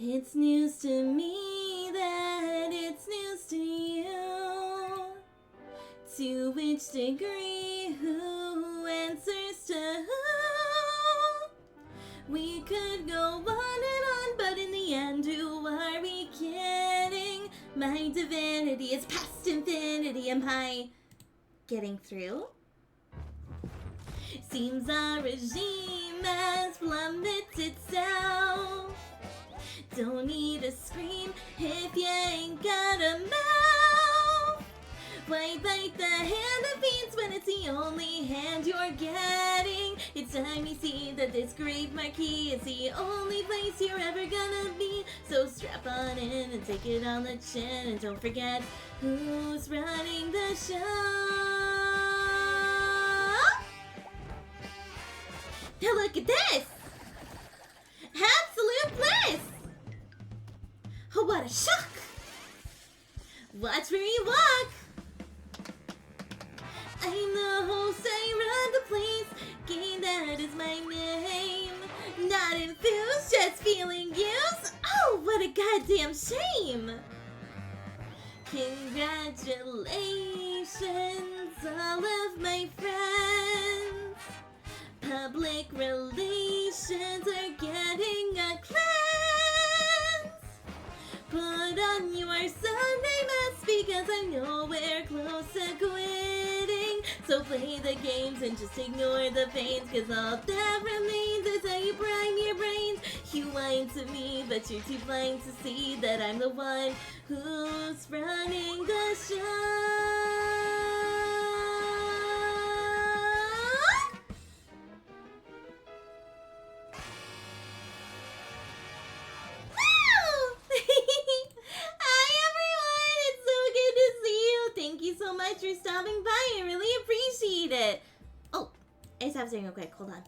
It's news to me that it's news to you. To which degree, who answers to who? We could go on and on, but in the end, who are we kidding? My divinity is past infinity. Am I getting through? Seems our regime has plummeted itself. Don't need to scream if you ain't got a mouth. Why bite the hand that feeds when it's the only hand you're getting? It's time you see that this great marquee is the only place you're ever gonna be. So strap on in and take it on the chin, and don't forget who's running the show. Now look at this! Absolute bliss! Oh, what a shock! Watch where you walk! I'm the host, I run the place. Game, that is my name. Not enthused, just feeling used. Oh, what a goddamn shame! Congratulations, all of my friends. Public relations are getting a cleanse. Put on your Sunday best because I'm nowhere close to quitting. So play the games and just ignore the pains, cause all that remains is how you prime your brains. You whine to me, but you're too blind to see that I'm the one who's running the show. so much for stopping by. I really appreciate it. Oh, I just have something real quick. Hold on.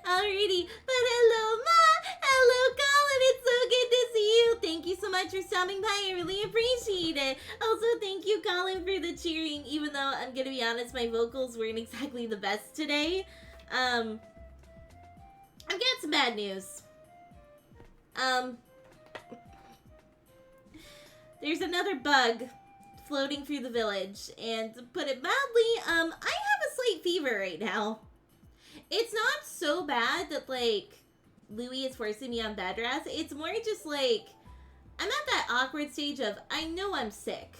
Alrighty, but hello, Ma! Hello, Colin! It's so good to see you! Thank you so much for stopping by. I really appreciate it. Also, thank you, Colin, for the cheering, even though I'm gonna be honest, my vocals weren't exactly the best today. I've got some bad news. There's another bug floating through the village, and to put it mildly, I have a slight fever right now. It's not so bad that, like, Louie is forcing me on bed rest. It's more just, like, I'm at that awkward stage of, I know I'm sick,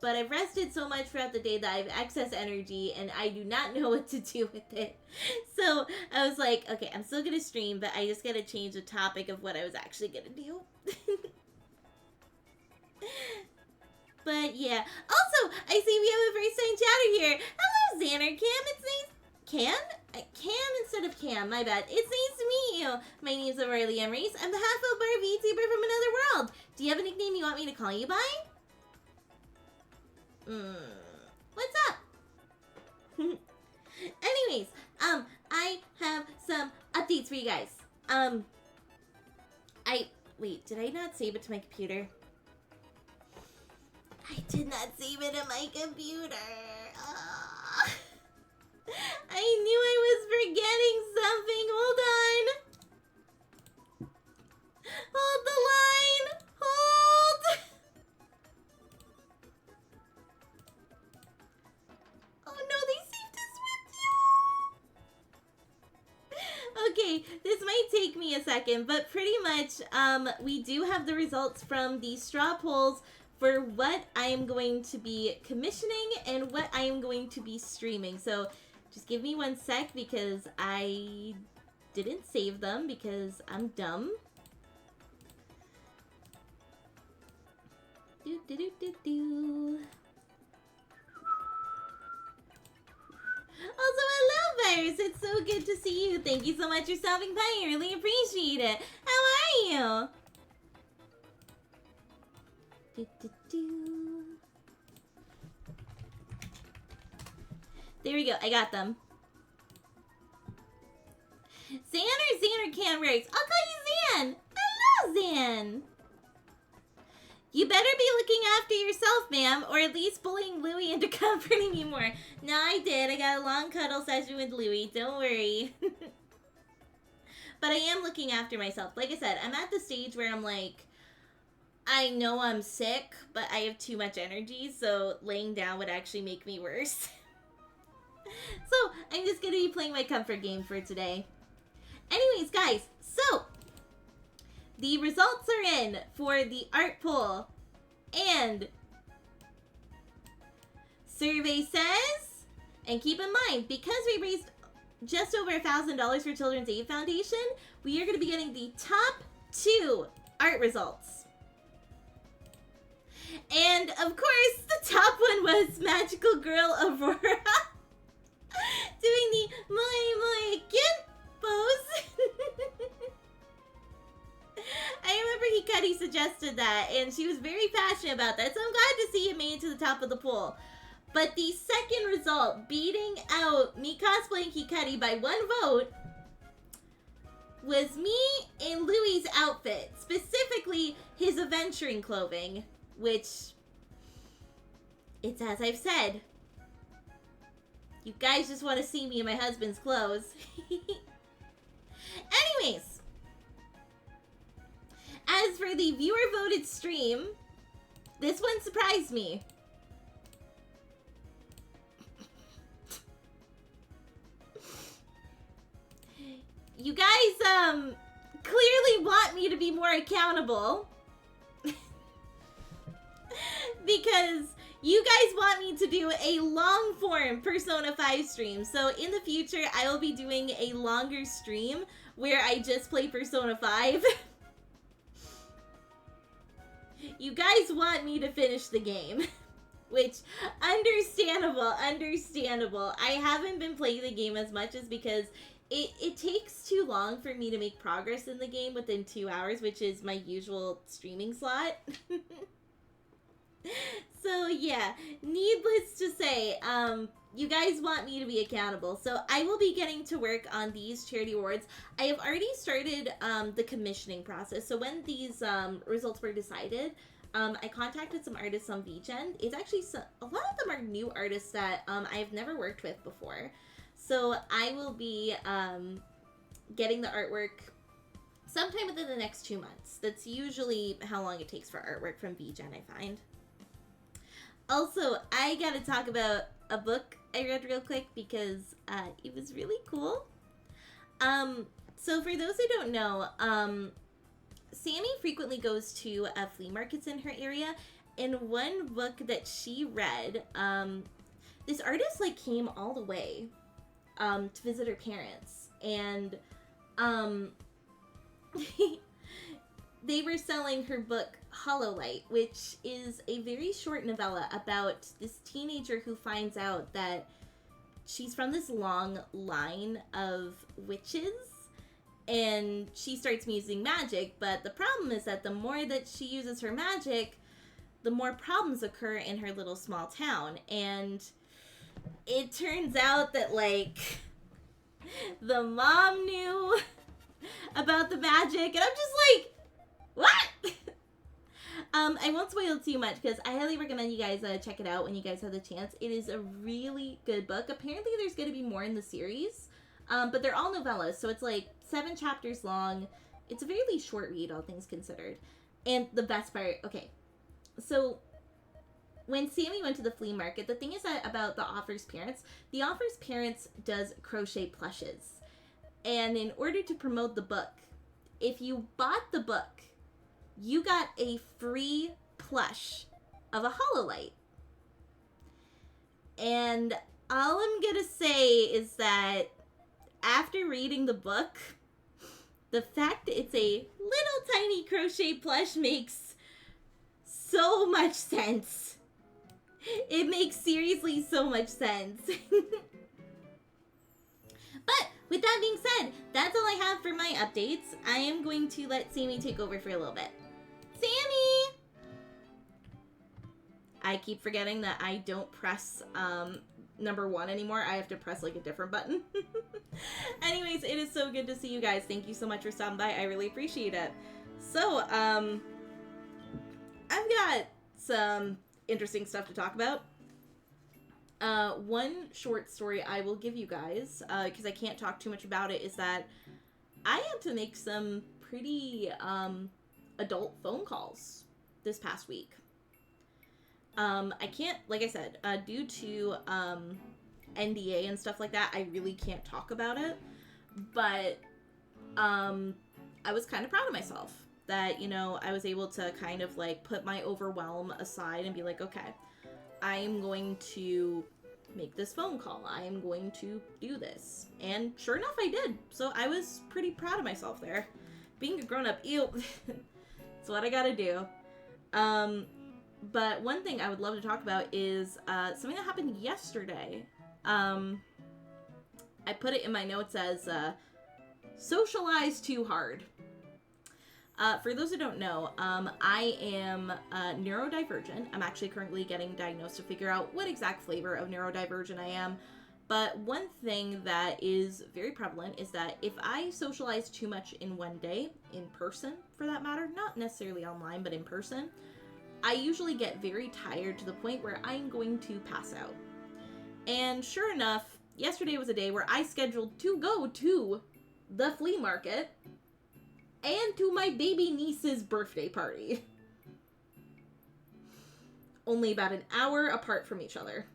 but I've rested so much throughout the day that I have excess energy, and I do not know what to do with it. So, I was like, okay, I'm still gonna stream, but I just gotta change the topic of what I was actually gonna do. But, yeah. Also, I see we have a first-time chatter here. Hello, Xander Cam. It's nice. Cam instead of Cam, my bad. It's nice to meet you. My name's O'Reilly Emeries. I'm the half-elf Bardic VTuber from another world. Do you have a nickname you want me to call you by? What's up? Anyways, I have some updates for you guys. Wait, did I not save it to my computer? I did not save it in my computer. I knew I was forgetting something. Hold on. Hold the line. Hold. Oh no, they saved us with you. Okay, this might take me a second, but pretty much, we do have the results from the straw polls for what I am going to be commissioning and what I am going to be streaming. So just give me 1 sec because I didn't save them because I'm dumb. Also, hello, Virus. It's so good to see you. Thank you so much for stopping by. I really appreciate it. How are you? There we go. I got them. Zan or Zan or Can works. I'll call you Zan. Hello, Zan. You better be looking after yourself, ma'am, or at least bullying Louie into comforting you more. No, I did. I got a long cuddle session with Louie. Don't worry. But I am looking after myself. Like I said, I'm at the stage where I'm like, I know I'm sick, but I have too much energy, so laying down would actually make me worse. So, I'm just gonna be playing my comfort game for today. Anyways, guys, so the results are in for the art poll, and survey says, and keep in mind, because we raised just over $1,000 for Children's Aid Foundation, we are going to be getting the top 2 art results. And, of course, the top one was Magical Girl Aurora doing the Moi Kid pose. I remember Hikari suggested that, and she was very passionate about that, so I'm glad to see it made it to the top of the poll. But the second result, beating out me cosplaying Hikari by 1 vote, was me in Louie's outfit, specifically his adventuring clothing, which, it's as I've said, you guys just want to see me in my husband's clothes. Anyways, as for the viewer-voted stream, this one surprised me. You guys, clearly want me to be more accountable. Because you guys want me to do a long-form Persona 5 stream. So in the future, I will be doing a longer stream where I just play Persona 5. You guys want me to finish the game. Which, understandable. I haven't been playing the game as much as because it takes too long for me to make progress in the game within 2 hours, which is my usual streaming slot. So yeah, needless to say, you guys want me to be accountable, so I will be getting to work on these charity awards. I have already started the commissioning process. So when these results were decided, I contacted some artists on VGen. It's actually a lot of them are new artists that I have never worked with before. So I will be getting the artwork sometime within the next 2 months. That's usually how long it takes for artwork from VGen, I find. Also, I gotta talk about a book I read real quick because it was really cool. So for those who don't know, Sammy frequently goes to flea markets in her area. And one book that she read, this artist like came all the way to visit her parents, and they were selling her book Hollow Light, which is a very short novella about this teenager who finds out that she's from this long line of witches, and she starts using magic, but the problem is that the more that she uses her magic, the more problems occur in her little small town. And it turns out that, like, the mom knew about the magic, and I'm just like, what? I won't spoil too much because I highly recommend you guys check it out when you guys have the chance. It is a really good book. Apparently there's going to be more in the series, but they're all novellas, so it's like 7 chapters long. It's a really short read, all things considered. And the best part, okay, so when Sammy went to the flea market, the thing is that about the author's parents, the author's parents does crochet plushes. And in order to promote the book, if you bought the book, you got a free plush of a Hollow Light. And all I'm gonna say is that after reading the book, the fact that it's a little tiny crochet plush makes so much sense. It makes seriously so much sense. But with that being said, that's all I have for my updates. I am going to let Sammy take over for a little bit. Sammy! I keep forgetting that I don't press number 1 anymore. I have to press like a different button. Anyways, it is so good to see you guys. Thank you so much for stopping by. I really appreciate it. So, I've got some interesting stuff to talk about. One short story I will give you guys, because I can't talk too much about it, is that I had to make some pretty adult phone calls this past week. I can't, like I said, due to NDA and stuff like that, I really can't talk about it, but I was kind of proud of myself that, you know, I was able to kind of like put my overwhelm aside and be like, okay, I'm going to make this phone call. I am going to do this. And sure enough, I did. So I was pretty proud of myself there. Being a grown-up, ew. It's what I gotta do. But one thing I would love to talk about is something that happened yesterday. I put it in my notes as socialize too hard. For those who don't know, I am neurodivergent. I'm actually currently getting diagnosed to figure out what exact flavor of neurodivergent I am. But one thing that is very prevalent is that if I socialize too much in one day, in person for that matter, not necessarily online, but in person, I usually get very tired to the point where I'm going to pass out. And sure enough, yesterday was a day where I scheduled to go to the flea market and to my baby niece's birthday party. Only about an hour apart from each other.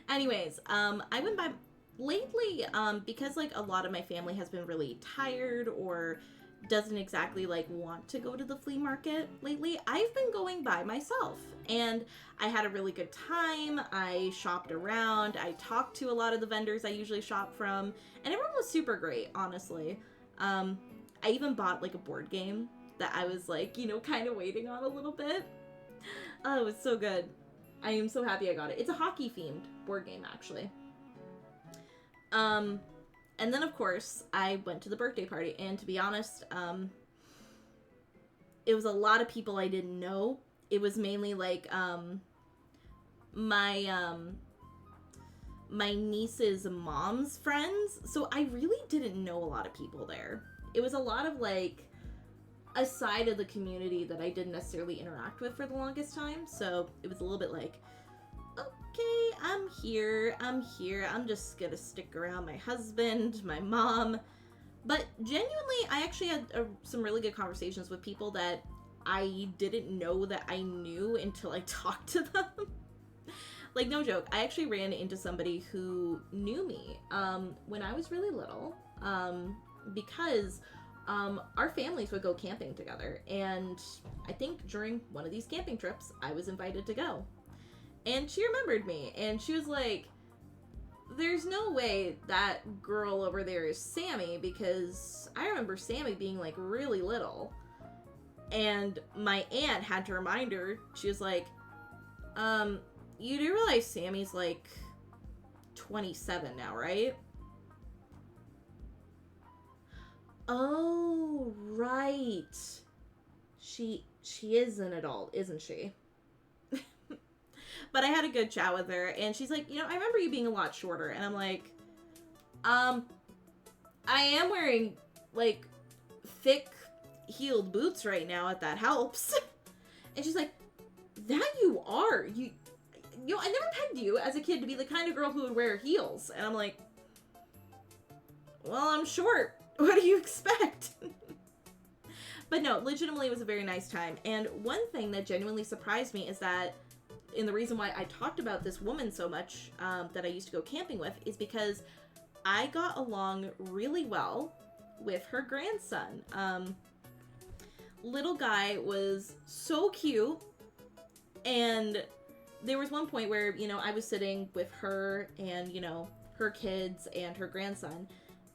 Anyways, I went by lately, because like a lot of my family has been really tired or doesn't exactly like want to go to the flea market lately, I've been going by myself, and I had a really good time. I shopped around, I talked to a lot of the vendors I usually shop from, and everyone was super great, honestly. I even bought like a board game that I was like, you know, kind of waiting on a little bit. Oh, it was so good. I am so happy I got it. It's a hockey-themed board game, actually. And then, of course, I went to the birthday party. And to be honest, it was a lot of people I didn't know. It was mainly, like, my niece's mom's friends. So I really didn't know a lot of people there. It was a lot of, like, a side of the community that I didn't necessarily interact with for the longest time. So it was a little bit like, okay, I'm here. I'm just gonna stick around my husband, my mom. But genuinely, I actually had some really good conversations with people that I didn't know that I knew until I talked to them. Like, no joke, I actually ran into somebody who knew me when I was really little, because our families would go camping together, and I think during one of these camping trips, I was invited to go. And she remembered me, and she was like, there's no way that girl over there is Sammy, because I remember Sammy being, like, really little. And my aunt had to remind her, she was like, you do realize Sammy's, like, 27 now, right? Oh, right. She is an adult, isn't she? But I had a good chat with her, and she's like, I remember you being a lot shorter. And I'm like, I am wearing, like, thick heeled boots right now, if that helps. And she's like, that you are. I never pegged you as a kid to be the kind of girl who would wear heels. And I'm like, well, I'm short. What do you expect? But no, legitimately, it was a very nice time. And one thing that genuinely surprised me is that, and the reason why I talked about this woman so much that I used to go camping with, is because I got along really well with her grandson. Little guy was so cute, and there was one point where, I was sitting with her and, her kids and her grandson,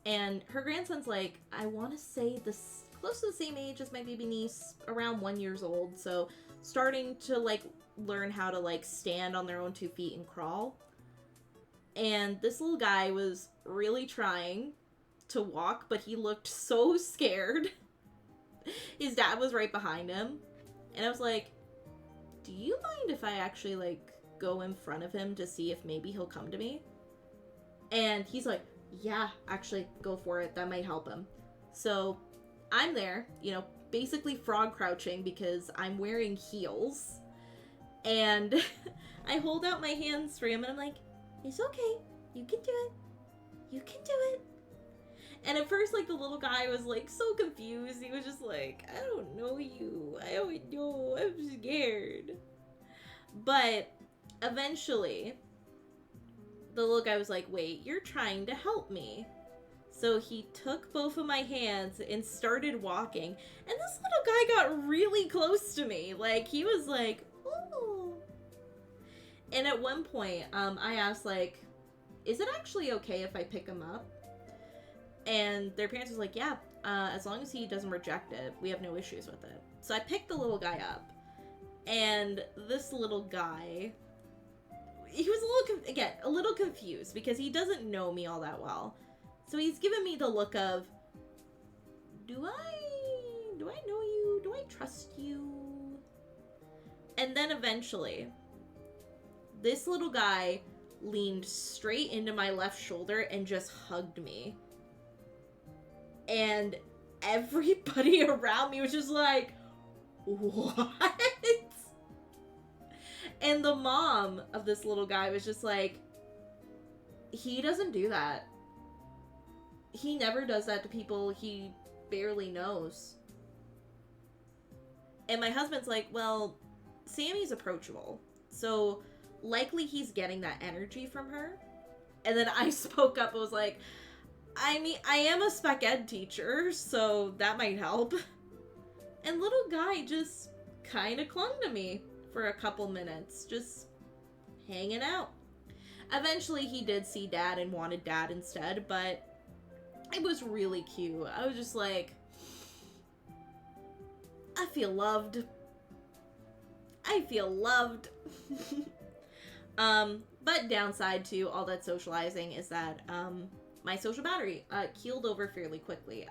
and her grandson's like, I want to say this close to the same age as my baby niece, around 1 year old, so starting to, like, learn how to, like, stand on their own 2 feet and crawl. And this little guy was really trying to walk, but he looked so scared. His dad was right behind him, and I was like, do you mind if I actually, like, go in front of him to see if maybe he'll come to me? And he's like, yeah, actually, go for it. That might help him. So I'm there, basically frog crouching because I'm wearing heels. And I hold out my hands for him, and I'm like, it's okay. You can do it. You can do it. And at first, like, the little guy was, like, so confused. He was just like, I don't know you. I don't know. I'm scared. But eventually, the little guy was like, wait, you're trying to help me. So he took both of my hands and started walking. And this little guy got really close to me. Like, he was like, ooh. And at one point, I asked, like, is it actually okay if I pick him up? And their parents was like, yeah, as long as he doesn't reject it, we have no issues with it. So I picked the little guy up. And this little guy, he was a little confused because he doesn't know me all that well. So he's giving me the look of, do I know you? Do I trust you? And then eventually, this little guy leaned straight into my left shoulder and just hugged me. And everybody around me was just like, what? And the mom of this little guy was just like, he doesn't do that. He never does that to people he barely knows. And my husband's like, well, Sammy's approachable, so likely he's getting that energy from her. And then I spoke up and was like, I mean, I am a spec ed teacher, so that might help. And little guy just kind of clung to me for a couple minutes, just hanging out. Eventually he did see dad and wanted dad instead, but it was really cute. I was just like, I feel loved. I feel loved. But downside to all that socializing is that, my social battery, keeled over fairly quickly.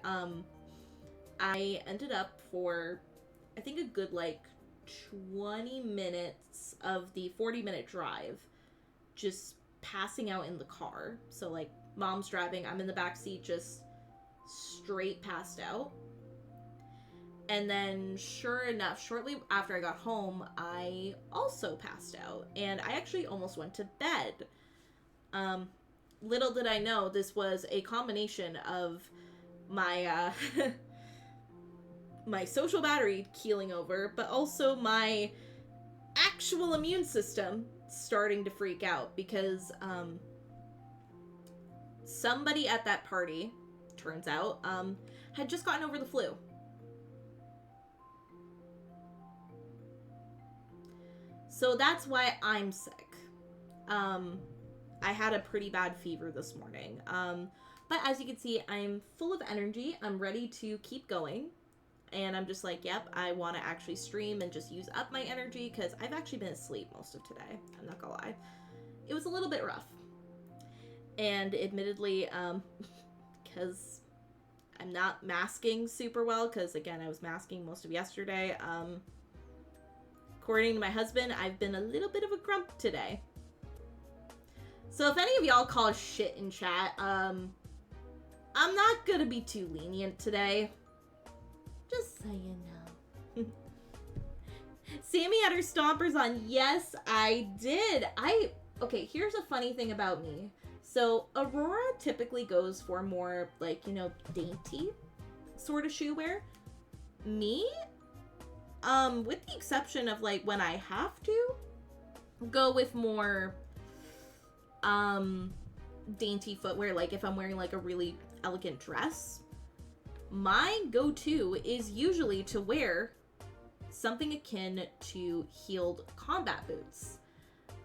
I ended up for, I think, a good, like, 20 minutes of the 40-minute drive just passing out in the car. So, like, mom's driving, I'm in the back seat, just straight passed out. And then, sure enough, shortly after I got home, I also passed out. And I actually almost went to bed. Little did I know, this was a combination of my, my social battery keeling over, but also my actual immune system starting to freak out. Because, somebody at that party, turns out, had just gotten over the flu. So that's why I'm sick. I had a pretty bad fever this morning. But as you can see, I'm full of energy. I'm ready to keep going. And I'm just like, yep, I want to actually stream and just use up my energy because I've actually been asleep most of today. I'm not gonna lie. It was a little bit rough. And admittedly, because I'm not masking super well, because again, I was masking most of yesterday. According to my husband, I've been a little bit of a grump today. So if any of y'all call shit in chat, I'm not gonna be too lenient today. Just so you know. Sammy had her stompers on. Yes, I did. Okay, here's a funny thing about me. So Aurora typically goes for more, like, you know, dainty sort of shoe wear. Me, with the exception of, like, when I have to go with more, dainty footwear, like if I'm wearing, like, a really elegant dress, my go-to is usually to wear something akin to heeled combat boots.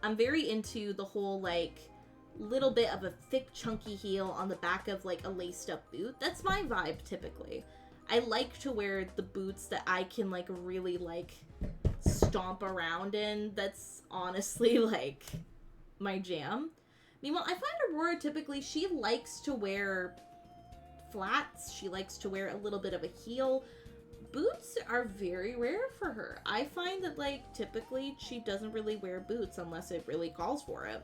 I'm very into the whole, like, little bit of a thick, chunky heel on the back of, like, a laced-up boot. That's my vibe, typically. I like to wear the boots that I can, like, really, like, stomp around in. That's honestly, like, my jam. Meanwhile, I find Aurora typically, she likes to wear flats. She likes to wear a little bit of a heel. Boots are very rare for her. I find that, like, typically she doesn't really wear boots unless it really calls for it.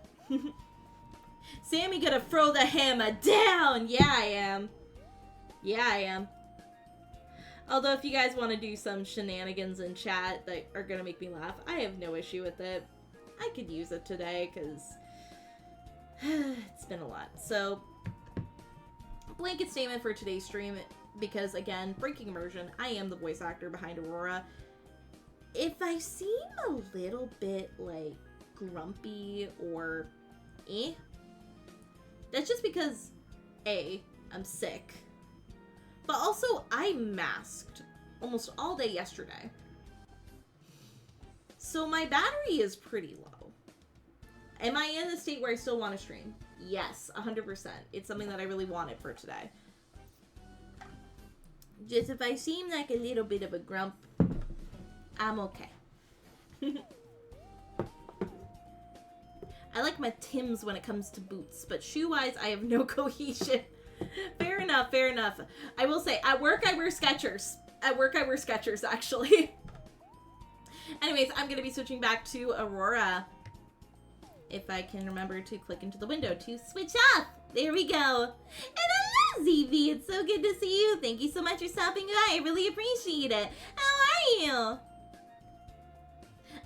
Sammy gonna throw the hammer down! Yeah, I am. Yeah, I am. Although, if you guys want to do some shenanigans in chat that are gonna make me laugh, I have no issue with it. I could use it today, because it's been a lot. So, blanket statement for today's stream, because, again, breaking immersion, I am the voice actor behind Aurora. If I seem a little bit, like, grumpy or that's just because, A, I'm sick, but also I masked almost all day yesterday. So my battery is pretty low. Am I in the state where I still want to stream? Yes, 100%. It's something that I really wanted for today. Just if I seem like a little bit of a grump, I'm okay. I like my Timbs when it comes to boots, but shoe-wise, I have no cohesion. Fair enough, fair enough. I will say, at work, I wear Skechers. At work, I wear Skechers, actually. Anyways, I'm going to be switching back to Aurora. If I can remember to click into the window to switch off. There we go. And hello, ZV. It's so good to see you. Thank you so much for stopping by. I really appreciate it. How are you?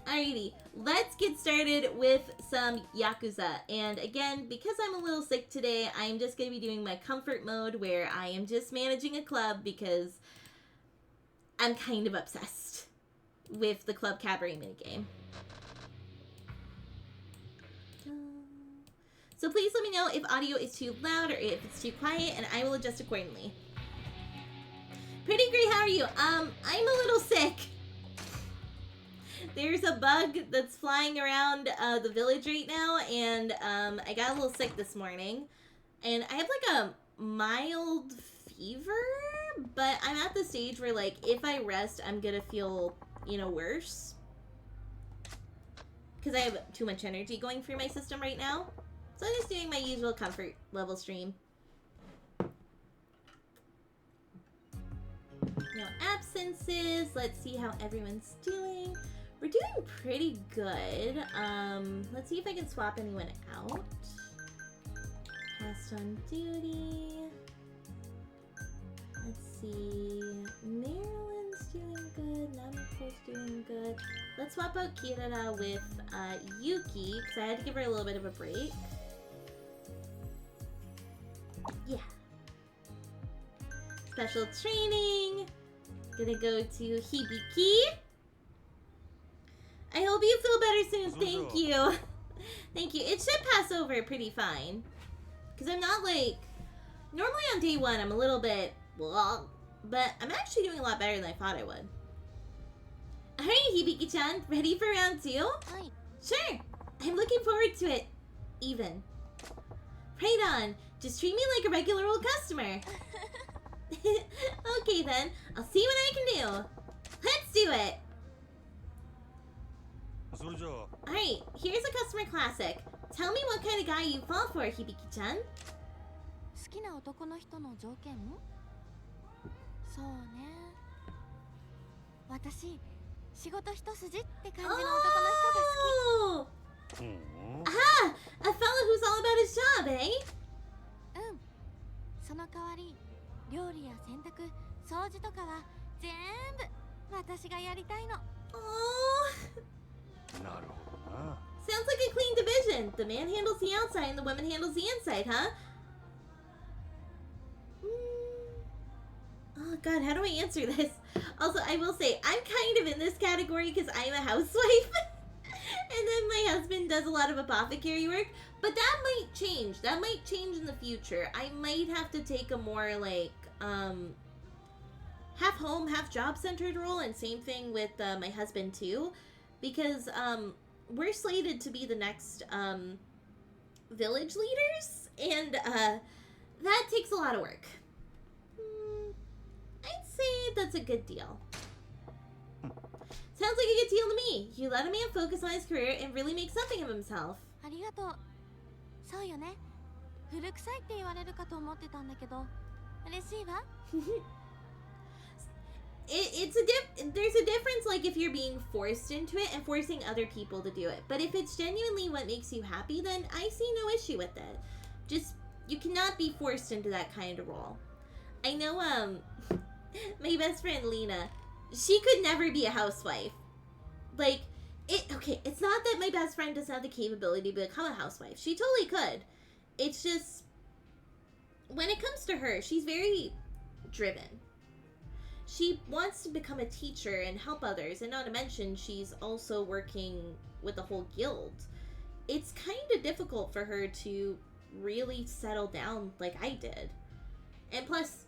Alrighty, let's get started with some Yakuza. And again, because I'm a little sick today, I'm just going to be doing my comfort mode where I am just managing a club because I'm kind of obsessed with the Club Cabaret minigame. So please let me know if audio is too loud or if it's too quiet, and I will adjust accordingly. Pretty great, how are you? I'm a little sick. There's a bug that's flying around the village right now, and I got a little sick this morning. And I have like a mild fever, but I'm at the stage where, like, if I rest, I'm gonna feel, you know, worse. because I have too much energy going through my system right now. So I'm just doing my usual comfort level stream. No absences. Let's see how everyone's doing. We're doing pretty good. Let's see if I can swap anyone out. Past on duty. Let's see. Marilyn's doing good. Namiko's doing good. Let's swap out Kirara with Yuki, because I had to give her a little bit of a break. Yeah. Special training. Gonna go to Hibiki. I hope you feel better soon. Thank you. Thank you. It should pass over pretty fine. Because I'm not like... Normally on day one, I'm a little bit... Well, but I'm actually doing a lot better than I thought I would. Alright, Hibiki-chan. Ready for round 2? Hi. Sure. I'm looking forward to it. Even. Right on. Just treat me like a regular old customer. Okay then. I'll see what I can do. Let's do it. Alright, here's a customer classic. Tell me what kind of guy you fall for, Hibiki-chan. 好きな男の人の条件？そうね。私、仕事一筋って感じの男の人が好き。Ah! A fellow who's all about his job, eh? うん。その代わり、料理や洗濯、掃除とかは全部私がやりたいの。Oh. なるほどな。 Sounds like a clean division. The man handles the outside and the woman handles the inside, huh? Oh god, how do I answer this? Also, I will say, I'm kind of in this category because I'm a housewife. And then my husband does a lot of apothecary work. But that might change. That might change in the future. I might have to take a more, like, half home, half job-centered role. And same thing with my husband, too. Because, we're slated to be the next, village leaders. And, that takes a lot of work. I'd say that's a good deal. Sounds like a good deal to me. You let a man focus on his career and really make something of himself. ありがとう。そうよね。古臭いって言われるかと思ってたんだけど、嬉しいわ。There's a difference, like, if you're being forced into it and forcing other people to do it. But if it's genuinely what makes you happy, then I see no issue with it. Just, you cannot be forced into that kind of role. I know, my best friend Lena, she could never be a housewife. Like, it's not that my best friend doesn't have the capability to become a housewife. She totally could. It's just, when it comes to her, she's very driven. She wants to become a teacher and help others, and not to mention, she's also working with the whole guild. It's kind of difficult for her to really settle down like I did. And plus,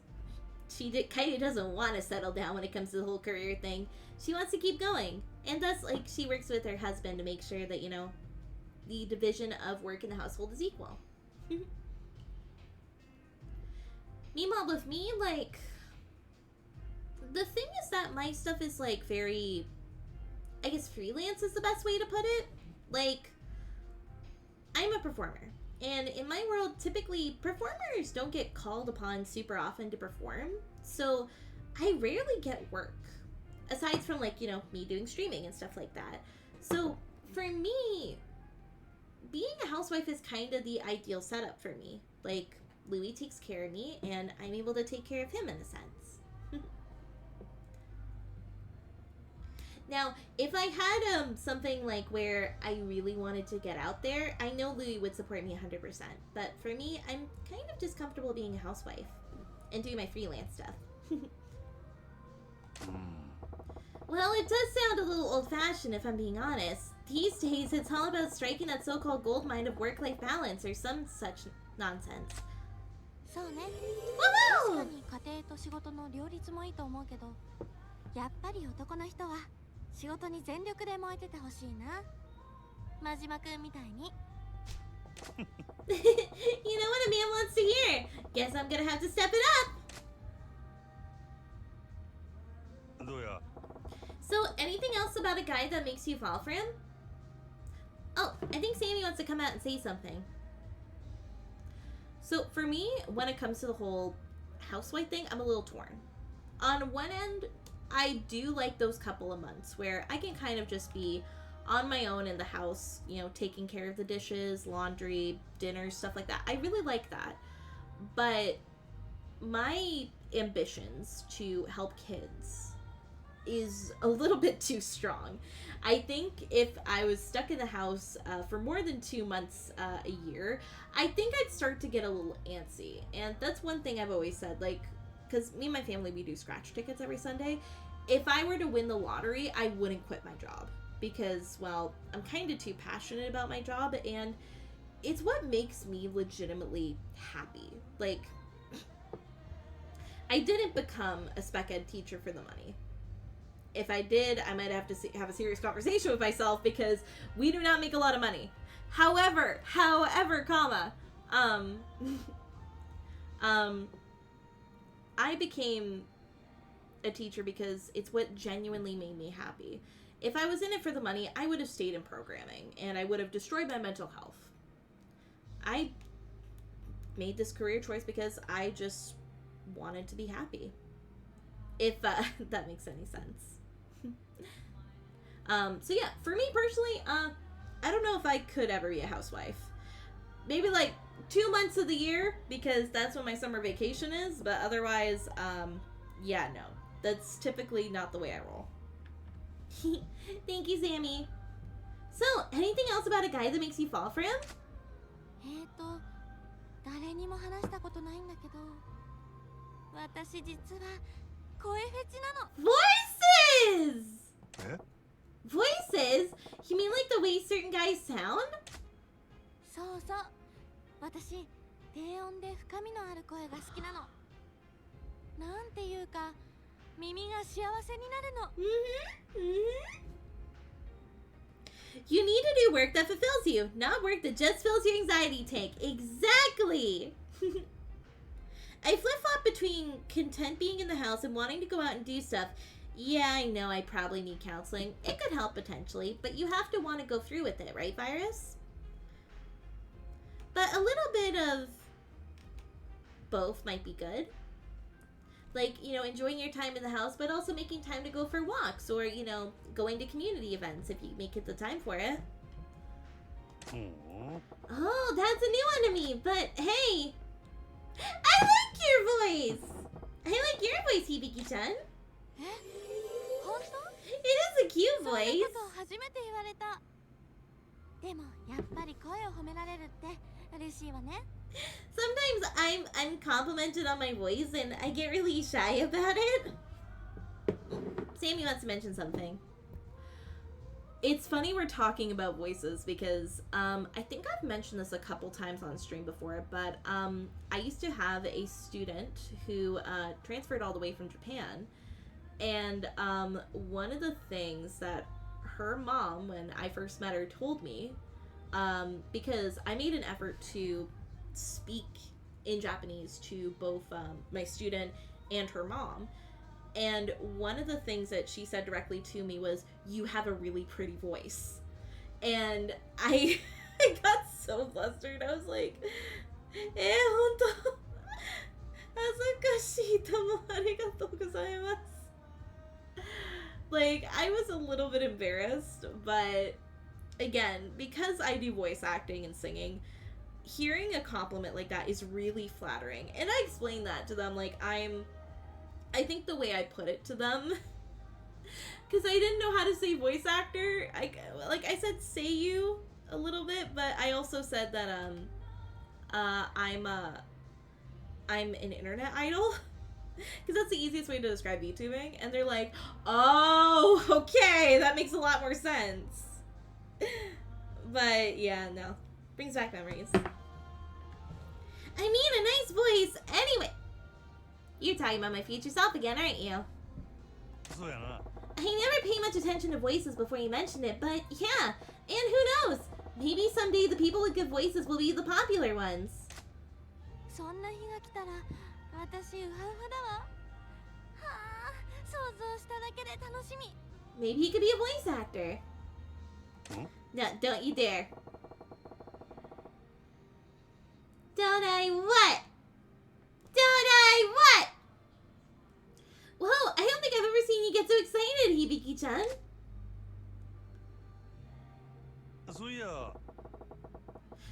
she kind of doesn't want to settle down when it comes to the whole career thing. She wants to keep going. And thus, like, she works with her husband to make sure that, you know, the division of work in the household is equal. Meanwhile, with me, like, the thing is that my stuff is, like, very, I guess freelance is the best way to put it. Like, I'm a performer. And in my world, typically, performers don't get called upon super often to perform. So, I rarely get work. Aside from, like, you know, me doing streaming and stuff like that. So, for me, being a housewife is kind of the ideal setup for me. Like, Louis takes care of me, and I'm able to take care of him in a sense. Now, if I had something like where I really wanted to get out there, I know Louis would support me 100%. But for me, I'm kind of just comfortable being a housewife and doing my freelance stuff. Well, it does sound a little old-fashioned if I'm being honest. These days, it's all about striking that so-called gold mine of work-life balance or some such nonsense. そうね。 Woohoo! 確かに家庭と仕事の両立もいいと思うけど、やっぱり男の人は仕事に全力で燃えててほしいな。真島くんみたいに。You know what a man wants to hear. Guess I'm gonna have to step it up. どうや So, anything else about a guy that makes you fall for him? Oh, I think Sammy wants to come out and say something. So for me, when it comes to the whole housewife thing, I'm a little torn. On one end, I do like those couple of months where I can kind of just be on my own in the house, you know, taking care of the dishes, laundry, dinner, stuff like that. I really like that. But my ambitions to help kids is a little bit too strong. I think if I was stuck in the house for more than 2 months a year, I think I'd start to get a little antsy. And that's one thing I've always said, like, because me and my family, we do scratch tickets every Sunday. If I were to win the lottery, I wouldn't quit my job. Because, well, I'm kind of too passionate about my job, and it's what makes me legitimately happy. Like, I didn't become a spec ed teacher for the money. If I did, I might have to have a serious conversation with myself because we do not make a lot of money. However, comma, I became a teacher because it's what genuinely made me happy. If I was in it for the money, I would have stayed in programming and I would have destroyed my mental health. I made this career choice because I just wanted to be happy. If that makes any sense. So yeah, for me personally, I don't know if I could ever be a housewife. Maybe like 2 months of the year because that's when my summer vacation is, but otherwise, yeah, no. That's typically not the way I roll. Thank you, Sammy. So, anything else about a guy that makes you fall for him? 誰にも話したことないんだけど、私実は声フェチなの。 Voices! Voices? You mean like the way certain guys sound? そうそう。私、低音で深みのある声が好きなの。なんていうか、耳が幸せになるの。You need to do work that fulfills you, not work that just fills your anxiety tank. Exactly! I flip-flop between content being in the house and wanting to go out and do stuff. Yeah, I know I probably need counseling. It could help potentially, but you have to want to go through with it, right, Virus? But a little bit of both might be good. Like, you know, enjoying your time in the house, but also making time to go for walks or, you know, going to community events if you make it the time for it. Oh, that's a new one to me, but hey, I like your voice! I like your voice, Hibiki-chan. It is a cute voice. 初めて言われた。でもやっぱり声を褒められるって嬉しいわね。Sometimes I'm complimented on my voice and I get really shy about it. Sammy wants to mention something. It's funny we're talking about voices because I think I've mentioned this a couple times on stream before, but I used to have a student who transferred all the way from Japan, and one of the things that her mom, when I first met her, told me, because I made an effort to speak in Japanese to both my student and her mom, and one of the things that she said directly to me was, "You have a really pretty voice." And I got so flustered. I was like, honto, hazukashii tomo arigatou gozaimasu. Like, I was a little bit embarrassed, but again, because I do voice acting and singing, hearing a compliment like that is really flattering. And I explained that to them, like, I think the way I put it to them, because I didn't know how to say voice actor, I said seiyu a little bit, but I also said that I'm an internet idol, because that's the easiest way to describe VTubing, and they're like, oh, okay, that makes a lot more sense. But yeah, no, brings back memories. I mean, a nice voice. Anyway, you're talking about my future self again, aren't you? I never paid much attention to voices before you mentioned it, but yeah, and who knows? Maybe someday the people with good voices will be the popular ones. そんな日が来たら私ウハウハだわ。はあ、想像しただけで楽しみ。 Maybe he could be a voice actor. No, don't you dare. Don't I what? Don't I what? Whoa, I don't think I've ever seen you get so excited, Hibiki-chan. そういや、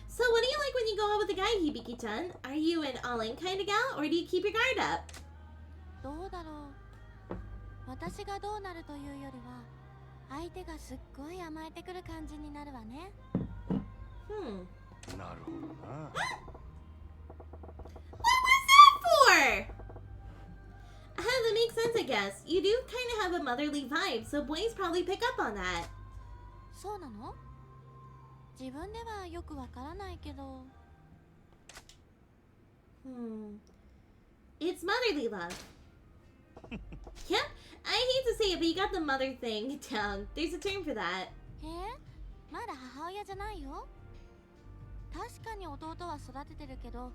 So what do you like when you go out with a guy, Hibiki-chan? Are you an all-in kind of gal, or do you keep your guard up? どうだろう。私がどうなるというよりは、相手がすっごい甘えてくる感じになるわね。なるほどな。What was that for? That makes sense, I guess. You do kind of have a motherly vibe, so boys probably pick up on that. そうなの？自分ではよくわからないけど。It's motherly love. Yep, I hate to say it, but you got the mother thing down. There's a term for that. へえ、まだ母親じゃないよ。確かに弟は育ててるけど、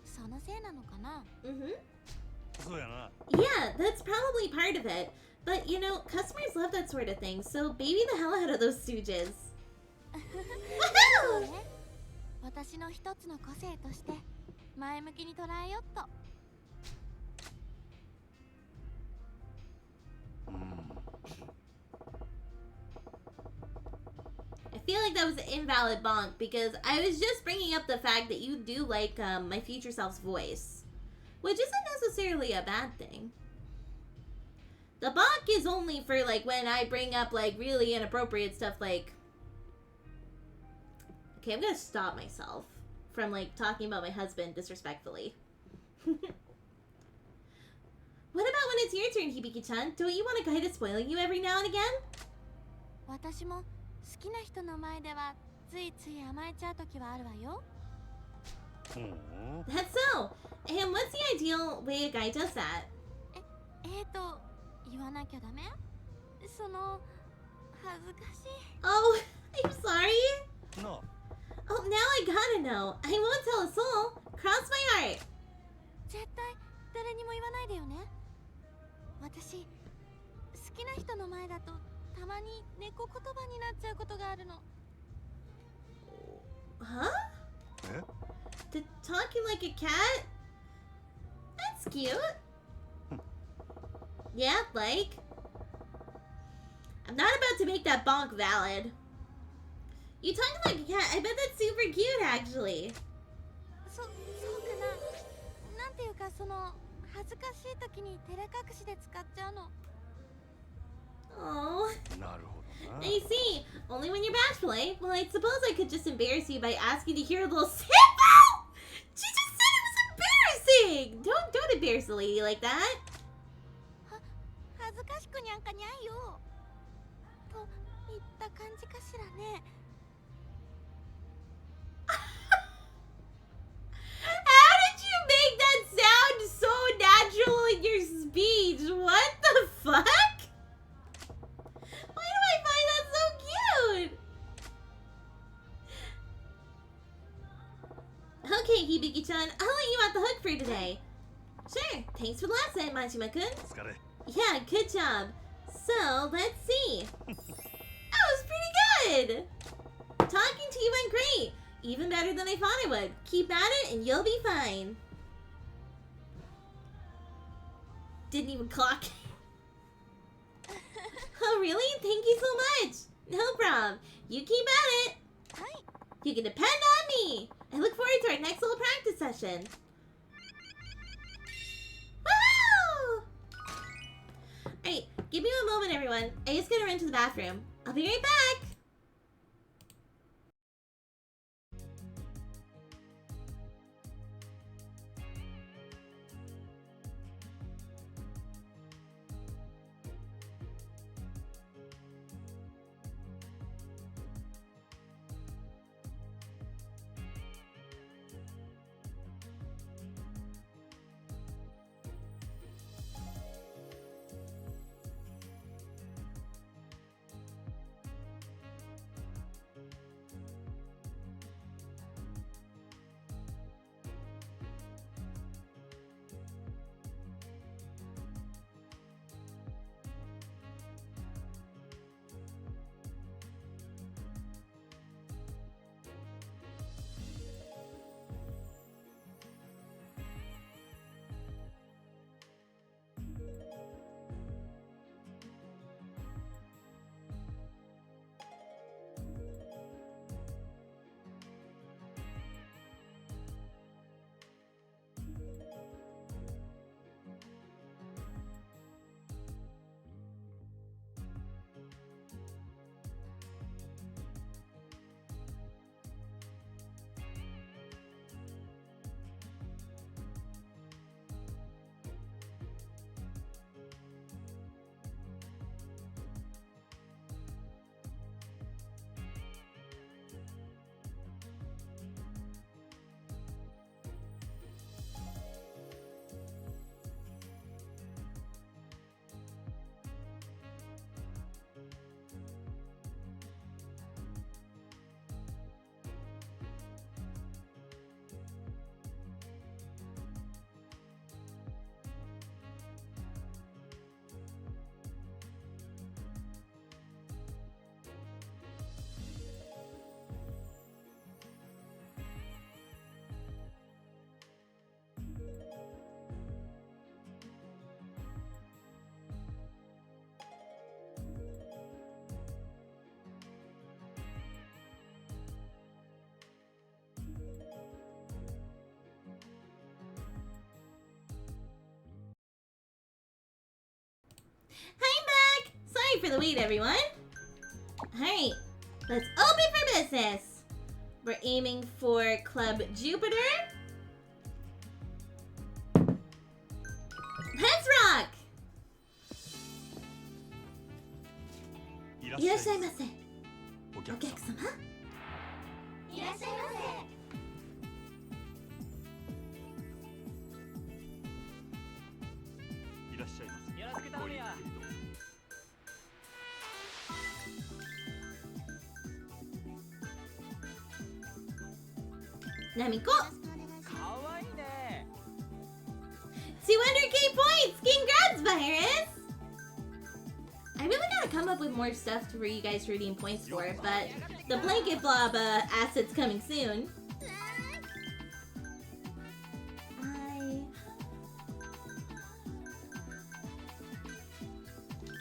そのせいなのかな。そうやな。 Yeah, that's probably part of it. But, you know, customers love that sort of thing, so baby the hell out of those stooges. そうね。私の一つの個性として前向きに捉えよっと。I feel like that was an invalid bonk because I was just bringing up the fact that you do like my future self's voice, which isn't necessarily a bad thing. The bonk is only for like when I bring up like really inappropriate stuff like... Okay, I'm gonna stop myself from like talking about my husband disrespectfully. What about when it's your turn, Hibiki-chan? Don't you want a guy to spoil you every now and again? 私も好きな人の前ではついつい甘えちゃう時はあるわよ。That's so. And what's the ideal way a guy does that? 言わなきゃダメ？その恥ずかしい。Oh, I'm sorry. No. Oh, now I gotta know. I won't tell a soul. Cross my heart. 絶対誰にも言わないでよね。私好きな人の前だとたまに猫言葉になっちゃうことがあるの。Huh? Talking like a cat? That's cute. Yeah, like... I'm not about to make that bonk valid. You talking like a cat? I bet that's super cute, actually. そうかな。なんていうかその恥ずかしい時に照れ隠しで使っちゃうの。Oh. なるほどな。 I see. Only when you're bashful, eh? Well, I suppose I could just embarrass you by asking to hear a little sample! She just said it was embarrassing! Don't embarrass a lady like that. 恥ずかしくにゃんかにゃいよ。といった感じかしらね。How did you make that sound so natural in your speech? What the fuck? Why do I find that so cute? Okay, Hibiki-chan, I'll let you off the hook for today. Sure, thanks for the lesson, Majima-kun. お疲れ。 Yeah, good job. So, let's see. That was pretty good! Talking to you went great. Even better than I thought it would. Keep at it and you'll be fine. Didn't even clock. Oh, really? Thank you so much. No problem. You keep at it. はい。 You can depend on me. I look forward to our next little practice session. Woo! Alright, give me a moment, everyone. I just gotta run to the bathroom. I'll be right back. for the wait, everyone. Alright, let's open for business. We're aiming for Club Jupiter. Let's rock! いらっしゃいませ。お客様。いらっしゃいませ。いらっしゃいませ。よろしく頼むよ。ナミコ。かわいいね。 200k points! Congrats, Virus! I really gotta come up with more stuff for you guys to redeem points for, but the blanket blob asset's coming soon.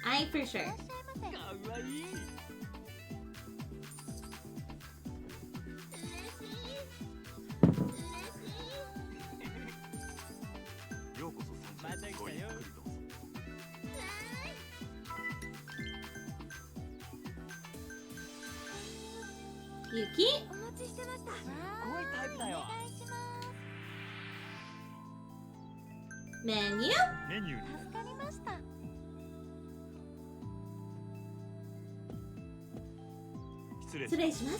I for sure. かわいい。ようこそサンシャイン。ごゆっくりどうぞ。ゆき、お待ちしてました。すごいタイプだよ。お願いします。メニュー。メニューに助かりました。失礼します。失礼します。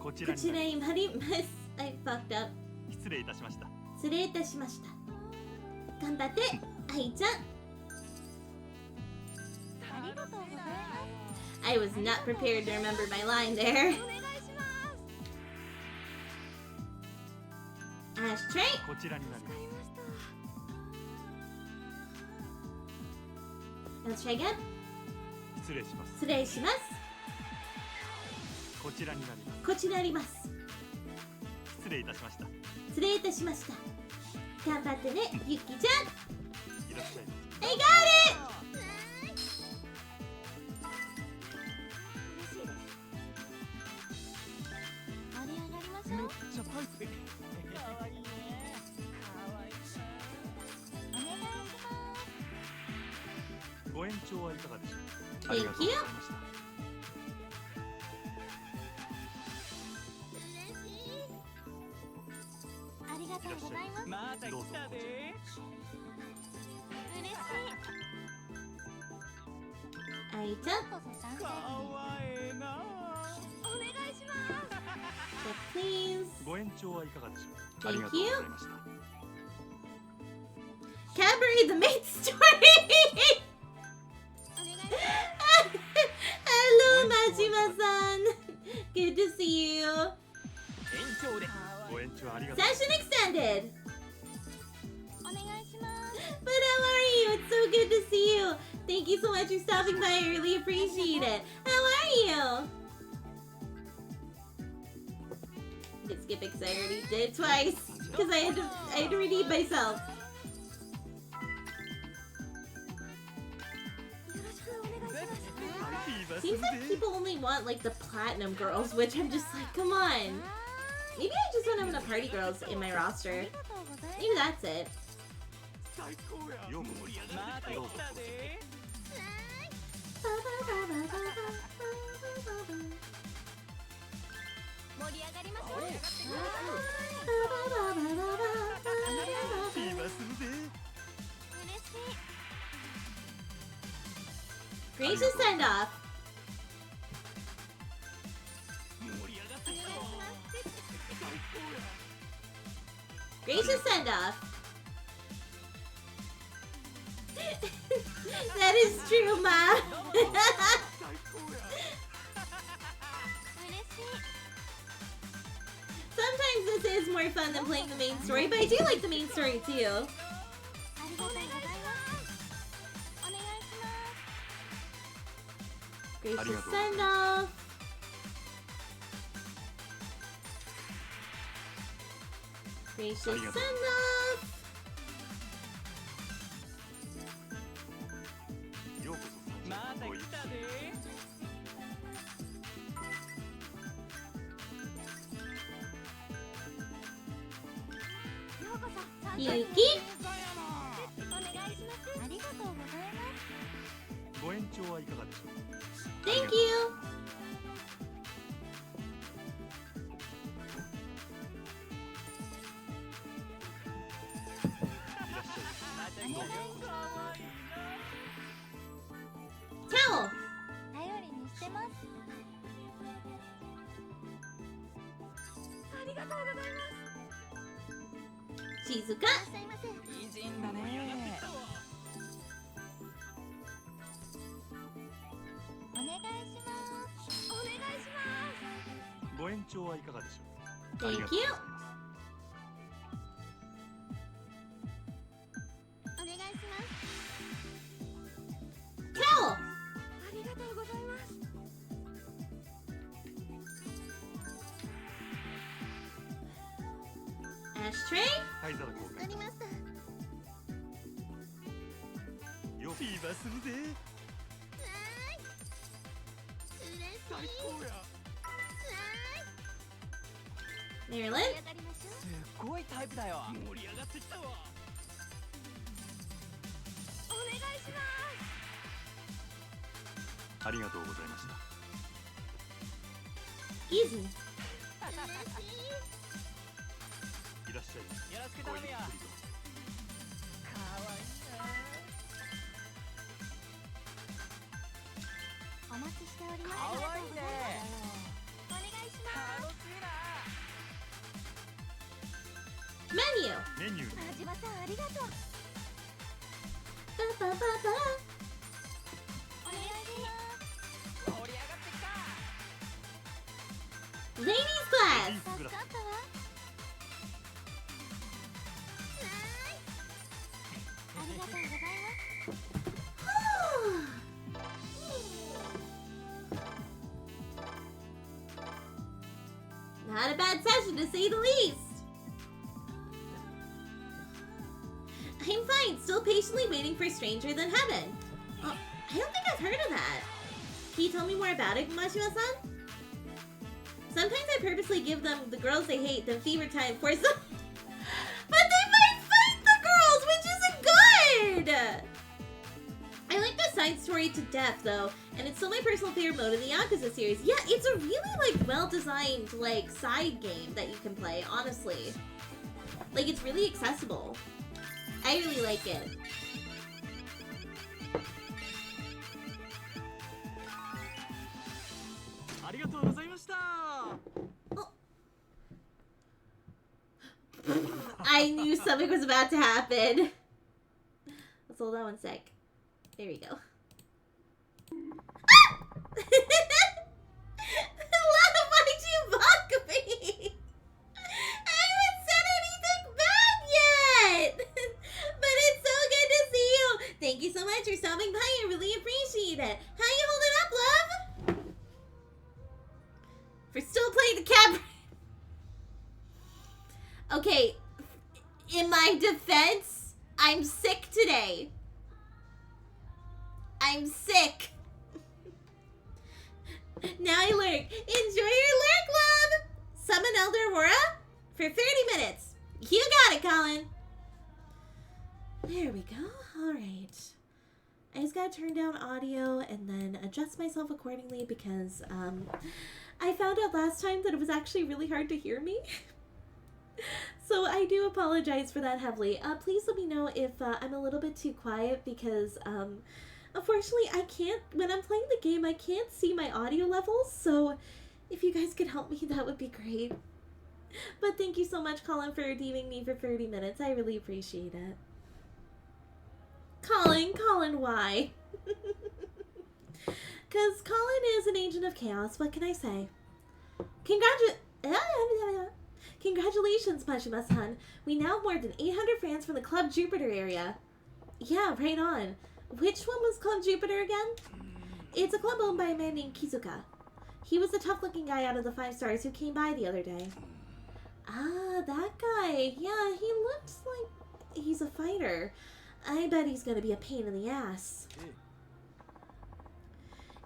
こちこちららにに参ります。I fucked up. 失礼いたしました。失礼いたしました。頑張って、愛ちゃん。ありがとうございます。 I was not prepared to remember my line there. お願いします。 Ashtray. こちらになり助かりました。 Let's try again. ます。失礼します。失礼します。こちらになります。こちらあります。失礼いたしました。失礼いたしました。頑張ってね、ゆきちゃん。いらっしゃいま I got it! 嬉しいです。盛り上がりましめっょう。ちゃタイプ。かわいいね。かわいいお願いします。す。ご延長はいかがでしょう。 Thank ありがとうござい you. ました。ありがとうございます。また来たで。嬉しい。愛ちゃん。こそ参か加わいいな。お願いします。 So please. ご延長はいかがでしょう。 Thank ありがとうございました。 Cadbury the main story. お願いします。 Hello, Majima-san. Good to see you. 延長で。ご延長ありがとう。 Session extended. お願いします。 But how are you? It's so good to see you. Thank you so much for stopping by. I really appreciate it. How are you? I could skip it because I already did it twice. Because I had to redeem myself. よろしくお願いします。 Seems like people only want like the platinum girls, which I'm just like, come on. Maybe I just want to have the party girls in my あ roster. りがとうございます。 Maybe that's it. 最高や。ようこそまた来たで。盛り上がりましょう。いますんで。嬉しい。 Gracious send off. 盛り上がってきた。 Gracious send off. That is true, Ma. 嬉しい。 Sometimes this is more fun than playing the main story, but I do like the main story too. ありがとうございます。お願いします。 Gracious send off. Gracious send off. ようこそサンシまャイン。たごゆっくり来たで。ようこそ。ゆき。お願いします。ありがとうございます。延長はいかがでしょう。 Thank you. いらっしゃい。どうぞ。 Towel. 頼りにしてます。ありがとうございます。 Shizuka. いらっしゃいませ。美人だね。お願いします。お願いします。ご延長はいかがでしょう。 Thank ありがとう you. ございます。 お願いします。 Towel. ありがとうございます。 Ashtray. 灰皿交換。わかりました。よく言いますんで。最高や。 Marilyn. 盛り上がりましょすっごいタイプだよ。盛り上がってきたわ。う。お願いしまありがとうございました。 Easy. す。嬉しい。いらっしゃい。よろしくごゆっくり頼むよ。どうぞ。かわいいお待ちしておりな。ます。かわいいね。お願いします。楽しいな。 Menu. メニューに真島さんありがとう。 Ba, ba, ba, ba. お願いします。盛り上がってきた。 Ladies レディ class. ースグラス。助かったわ。ありがとうございます。 Not a bad session to say the least. I'm fine, still patiently waiting for Stranger Than Heaven. Oh, I don't think I've heard of that. Can you tell me more about it, Mashima-san? Sometimes I purposely give them the girls they hate, then fever time for some... But they might fight the girls, which isn't good! I like the side story to death, though, and it's still my personal favorite mode in the Yakuza series. Yeah, it's a really, like, well-designed, like, side game that you can play, honestly. Like, it's really accessible. I really like it. I knew something was about to happen. Let's hold on one sec. There we go. Lana, why'd you mock me? I haven't said anything bad yet! But it's so good to see you! Thank you so much for stopping by. I really appreciate it. How you holding up, love? For still playing the cat. Okay, in my defense, I'm sick today. I'm sick. Now I lurk. Enjoy your lurk, love! Summon Elder Aurora for 30 minutes. You got it, Colin. There we go. Alright. I just gotta turn down audio and then adjust myself accordingly because I found out last time that it was actually really hard to hear me. So I do apologize for that heavily. Please let me know if I'm a little bit too quiet because unfortunately I can't, when I'm playing the game, I can't see my audio levels. So if you guys could help me, that would be great. But thank you so much, Colin, for redeeming me for 30 minutes. I really appreciate it. Colin, why? Because Colin is an agent of chaos. What can I say? Congratulations, Mashima-san. We now have more than 800 fans from the Club Jupiter area. Yeah, right on. Which one was Club Jupiter again? It's a club owned by a man named Kizuka. He was the tough-looking guy out of the 5 stars who came by the other day. Ah, that guy. Yeah, he looks like he's a fighter. I bet he's gonna be a pain in the ass.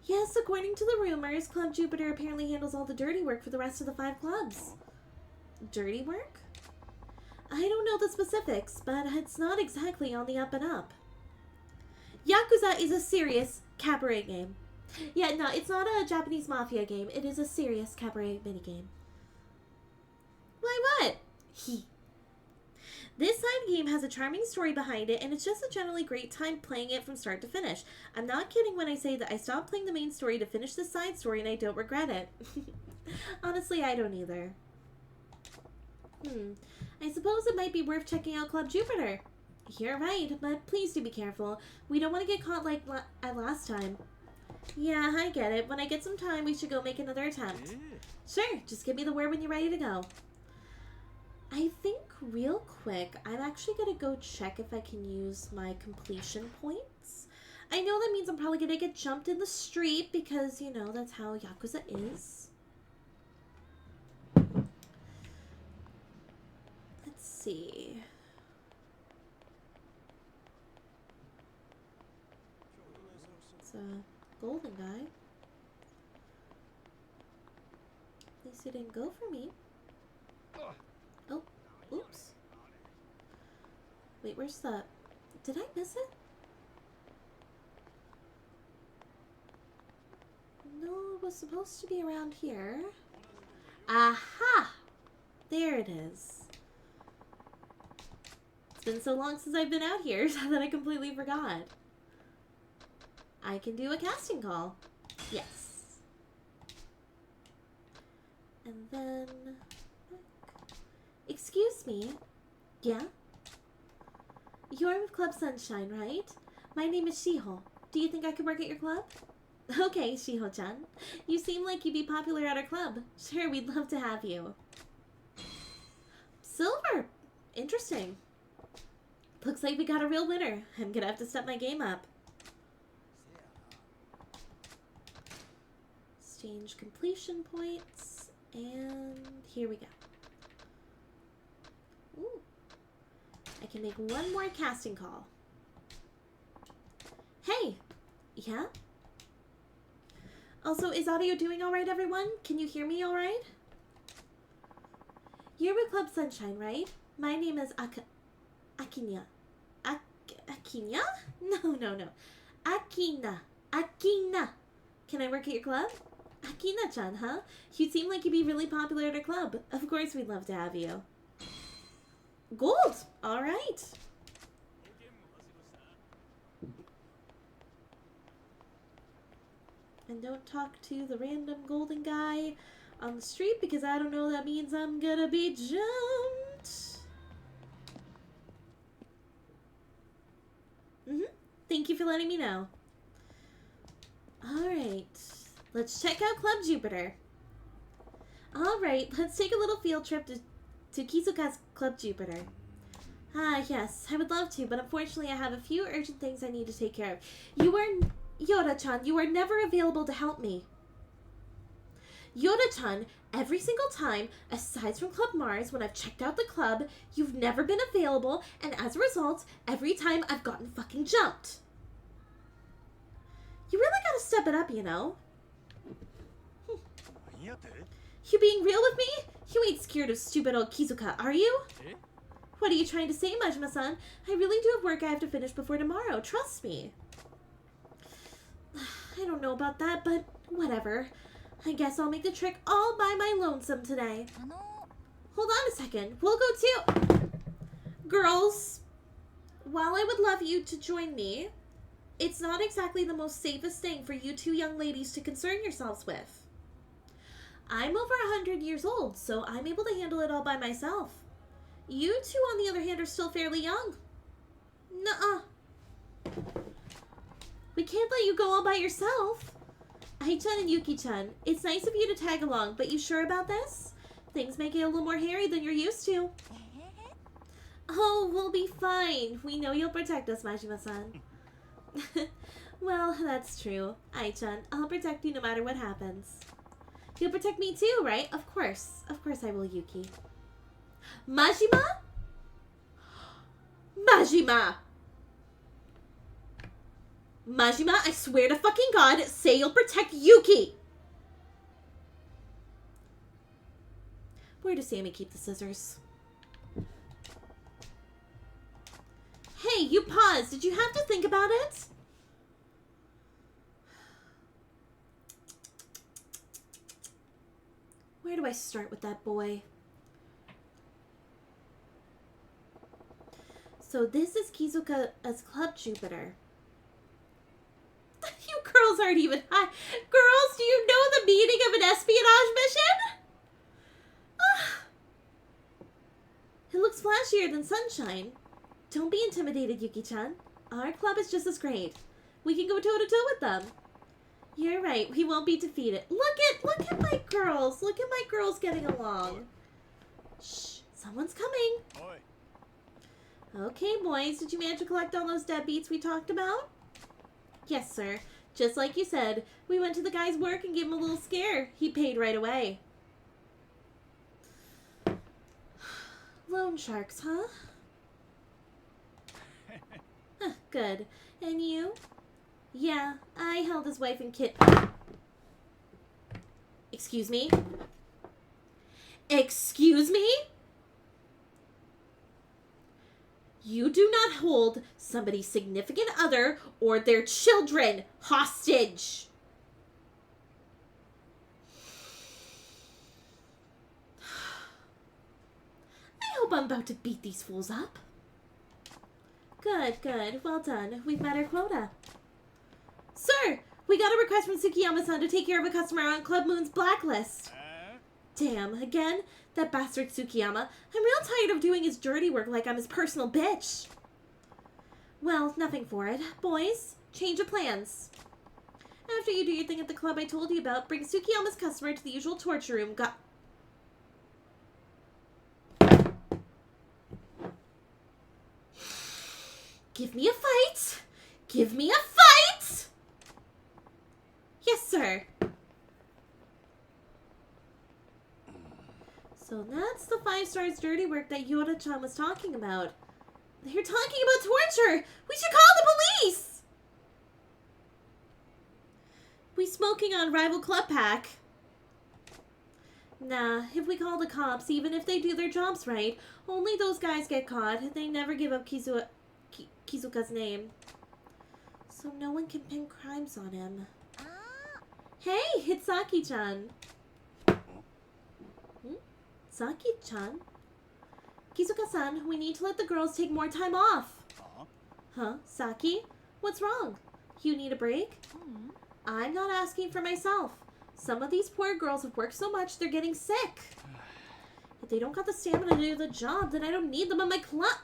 Yes, according to the rumors, Club Jupiter apparently handles all the dirty work for the rest of the 5 clubs. Dirty work? I don't know the specifics, but it's not exactly on the up and up. Yakuza is a serious, cabaret game. Yeah, no, it's not a Japanese mafia game. It is a serious cabaret minigame. Why what? This side game has a charming story behind it, and it's just a generally great time playing it from start to finish. I'm not kidding when I say that I stopped playing the main story to finish the side story, and I don't regret it. Honestly, I don't either. I suppose it might be worth checking out Club Jupiter. You're right, but please do be careful. We don't want to get caught like last time. Yeah, I get it. When I get some time, we should go make another attempt. Sure, just give me the word when you're ready to go. I think real quick, I'm actually going to go check if I can use my completion points. I know that means I'm probably going to get jumped in the street because, you know, that's how Yakuza is. Let's see. It's a golden guy. At least he didn't go for me. Oh, oops. Wait, where's the... Did I miss it? No, it was supposed to be around here. Aha! There it is. It's been so long since I've been out here that I completely forgot. I can do a casting call. Yes. And then... Excuse me. Yeah? You're with Club Sunshine, right? My name is Shiho. Do you think I could work at your club? Okay, Shiho-chan. You seem like you'd be popular at our club. Sure, we'd love to have you. Silver! Interesting. Looks like we got a real winner. I'm gonna have to step my game up. Exchange completion points. And here we go. Ooh. I can make one more casting call. Hey! Yeah? Also, is audio doing alright, everyone? Can you hear me alright? You're with Club Sunshine, right? My name is Akinya. Akinya? No. Akina. Can I work at your club? Akina-chan, huh? You seem like you'd be really popular at our club. Of course we'd love to have you. Gold! Alright. And don't talk to the random golden guy on the street because I don't know that means I'm gonna be jumped. Thank you for letting me know. Alright. Let's check out Club Jupiter. Alright, let's take a little field trip to Kizuka's Club Jupiter. Ah, yes, I would love to, but unfortunately I have a few urgent things I need to take care of. Yoda-chan, you are never available to help me. Yoda-chan, every single time, aside from Club Mars, when I've checked out the club, you've never been available, and as a result, every time I've gotten fucking jumped. You really gotta step it up, you know? You being real with me? You ain't scared of stupid old Kizuka, are you? What are you trying to say, Majima-san? I really do have work I have to finish before tomorrow, trust me. I don't know about that, but whatever. I guess I'll make the trick all by my lonesome today. Hold on a second. We'll go too. Girls, while I would love you to join me, it's not exactly the most safest thing for you two young ladies to concern yourselves with. I'm over 100 years old, so I'm able to handle it all by myself. You two, on the other hand, are still fairly young. Nuh-uh. We can't let you go all by yourself. Ai-chan and Yuki-chan, it's nice of you to tag along, but you sure about this? Things may get a little more hairy than you're used to. Oh, we'll be fine. We know you'll protect us, Majima-san. Well, that's true. Ai-chan, I'll protect you no matter what happens. You'll protect me too, right? Of course. Of course I will, Yuki. Majima? Majima! Majima, I swear to fucking God, say you'll protect Yuki! Where does Sammy keep the scissors? Hey, you paused. Did you have to think about it? Where do I start with that boy? So this is Kizuka as Club Jupiter. You girls aren't even high. Girls, do you know the meaning of an espionage mission? It looks flashier than sunshine. Don't be intimidated, Yuki-chan. Our club is just as great. We can go toe-to-toe with them. You're right. We won't be defeated. Look at my girls. Look at my girls getting along. Shh. Someone's coming. Okay, boys. Did you manage to collect all those deadbeats we talked about? Yes, sir. Just like you said. We went to the guy's work and gave him a little scare. He paid right away. Loan sharks, huh? Good. And you? Yeah, I held his wife and kid. Excuse me? Excuse me? You do not hold somebody's significant other or their children hostage. I hope I'm about to beat these fools up. Good, good. Well done. We've met our quota. Sir, we got a request from Tsukiyama-san to take care of a customer on Club Moon's blacklist. Damn, again? That bastard Tsukiyama. I'm real tired of doing his dirty work like I'm his personal bitch. Well, nothing for it. Boys, change of plans. After you do your thing at the club I told you about, bring Tsukiyama's customer to the usual torture room. Give me a fight! Give me a fight! Yes, sir. So that's the 5 stars dirty work that Yoda-chan was talking about. They're talking about torture! We should call the police! We smoking on rival club pack. Nah, if we call the cops, even if they do their jobs right, only those guys get caught. They never give up Kizuka's name. So no one can pin crimes on him. Hey, it's Saki-chan. Saki-chan? Kizuka-san, we need to let the girls take more time off. Huh? Saki? What's wrong? You need a break? I'm not asking for myself. Some of these poor girls have worked so much they're getting sick. If they don't got the stamina to do the job, then I don't need them on my club.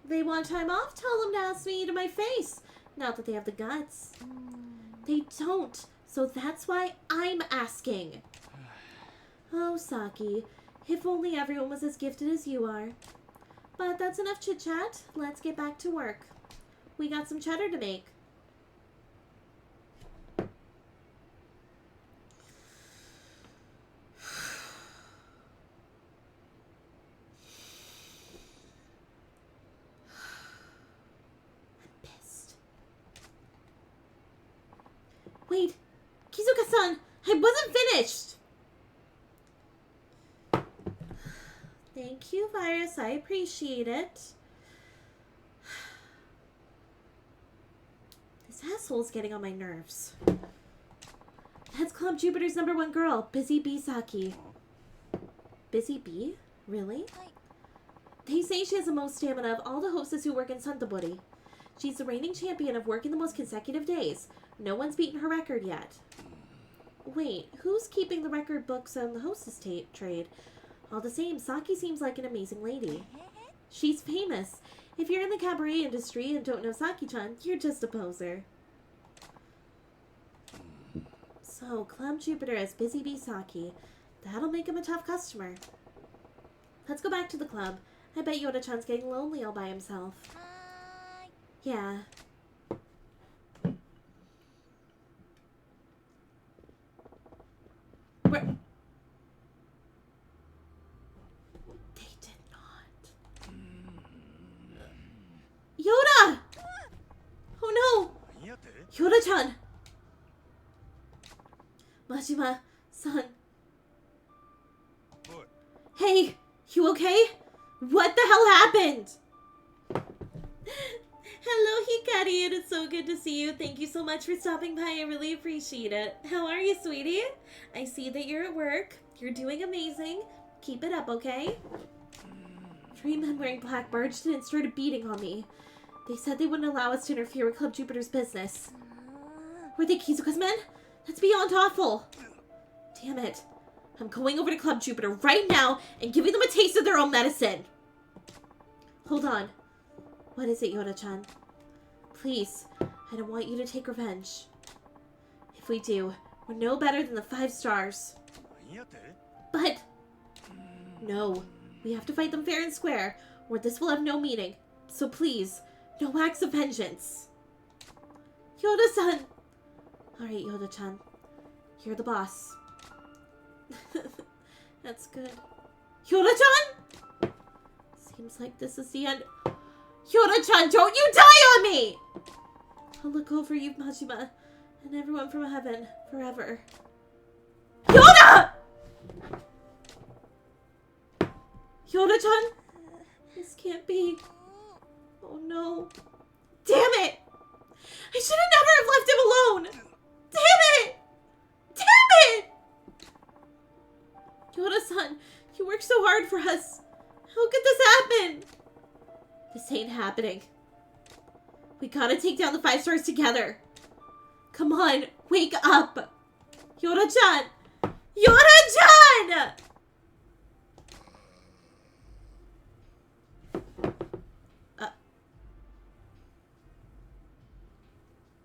They want time off? Tell them to ask me to my face. Not that they have the guts. They don't. So that's why I'm asking. Oh, Saki. If only everyone was as gifted as you are. But that's enough chit-chat. Let's get back to work. We got some cheddar to make. Wait, Kizuka-san, I wasn't finished! Thank you, Virus. I appreciate it. This asshole's getting on my nerves. That's Club Jupiter's #1 girl, Busy Bee Saki. Busy Bee? Really? They say she has the most stamina of all the hostess who work in Santabori. She's the reigning champion of working the most consecutive days. No one's beaten her record yet. Wait, who's keeping the record books on the hostess trade? All the same, Saki seems like an amazing lady. She's famous. If you're in the cabaret industry and don't know Saki-chan, you're just a poser. So, Club Jupiter as Busy Bee Saki. That'll make him a tough customer. Let's go back to the club. I bet Yoda-chan's getting lonely all by himself. Yeah. Where? They did not. Yoda! Oh no! Yoda-chan! Majima-san. Hey, you okay? What the hell happened? Hello, Hikari. It is so good to see you. Thank you so much for stopping by. I really appreciate it. How are you, sweetie? I see that you're at work. You're doing amazing. Keep it up, okay? 3 men wearing black barged in and started beating on me. They said they wouldn't allow us to interfere with Club Jupiter's business. Were they Kizuka's men? That's beyond awful. Damn it. I'm going over to Club Jupiter right now and giving them a taste of their own medicine. Hold on. What is it, Yoda-chan? Please, I don't want you to take revenge. If we do, we're no better than the 5 stars. But... no. We have to fight them fair and square, or this will have no meaning. So please, no acts of vengeance. Yoda-san! Alright, Yoda-chan. You're the boss. That's good. Yoda-chan! Seems like this is the end. Yoda-chan, don't you die on me! I'll look over you, Majima, and everyone from heaven forever. Yoda! Yoda-chan? This can't be. Oh no. Damn it! I should have never have left him alone! Damn it! Damn it! Yoda-san, you worked so hard for us. How could this happen? This ain't happening. We gotta take down the 5 stars together. Come on, wake up! Yoda-chan! Yoda-chan!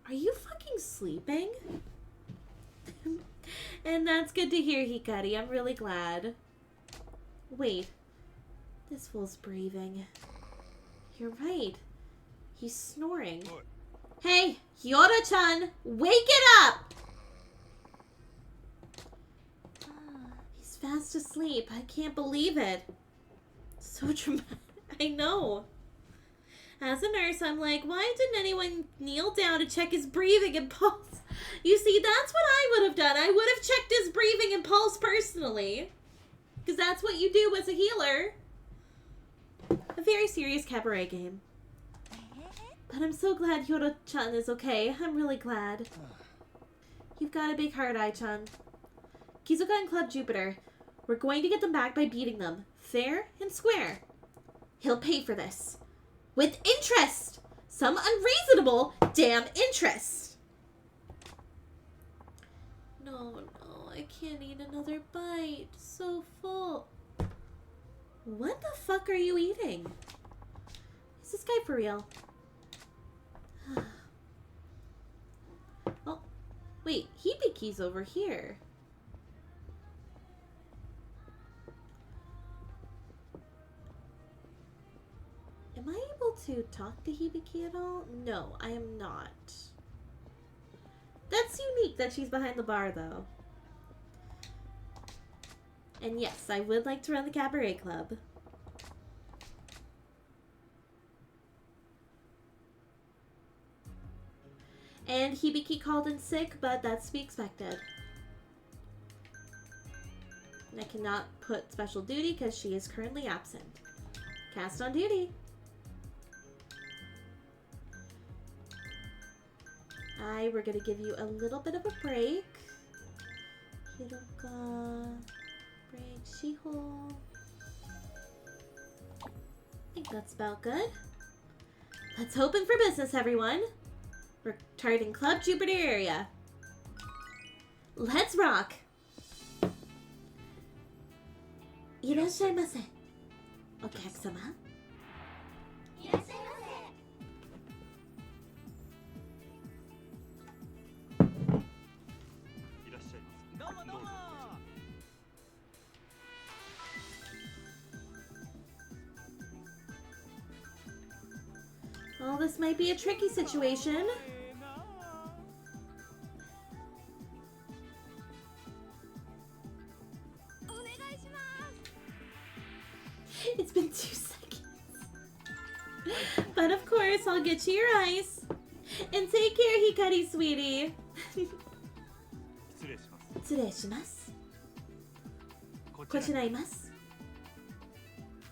Are you fucking sleeping? And that's good to hear, Hikari. I'm really glad. Wait. This fool's breathing. You're right. He's snoring. Hey, Yoda-chan! Wake it up! He's fast asleep. I can't believe it. So dramatic. I know. As a nurse, I'm like, why didn't anyone kneel down to check his breathing and pulse? You see, that's what I would have done. I would have checked his breathing and pulse personally. Because that's what you do as a healer. A very serious cabaret game. But I'm so glad Yoda-chan is okay. I'm really glad. You've got a big heart, Ai-chan. Kizuka and Club Jupiter. We're going to get them back by beating them. Fair and square. He'll pay for this. With interest! Some unreasonable damn interest! No, I can't eat another bite. So full. What the fuck are you eating? Is this guy for real? Oh, wait, Hibiki's over here. Am I able to talk to Hibiki at all? No, I am not. That's unique that she's behind the bar, though. And yes, I would like to run the cabaret club. And Hibiki called in sick, but that's to be expected. And I cannot put special duty because she is currently absent. Cast on duty. We're gonna give you a little bit of a break. Hiroka, break, Shiho. I think that's about good. Let's open for business, everyone. We're targeting Club Jupiter area. Let's rock. Irashaimase. Okyakusama. いらっしゃいませ。どうもどうも。 Well, this might be a tricky situation. It's been 2 seconds. But of course, I'll get you your ice. And take care, Hikari, sweetie. 失礼します。失礼します。こちらいます。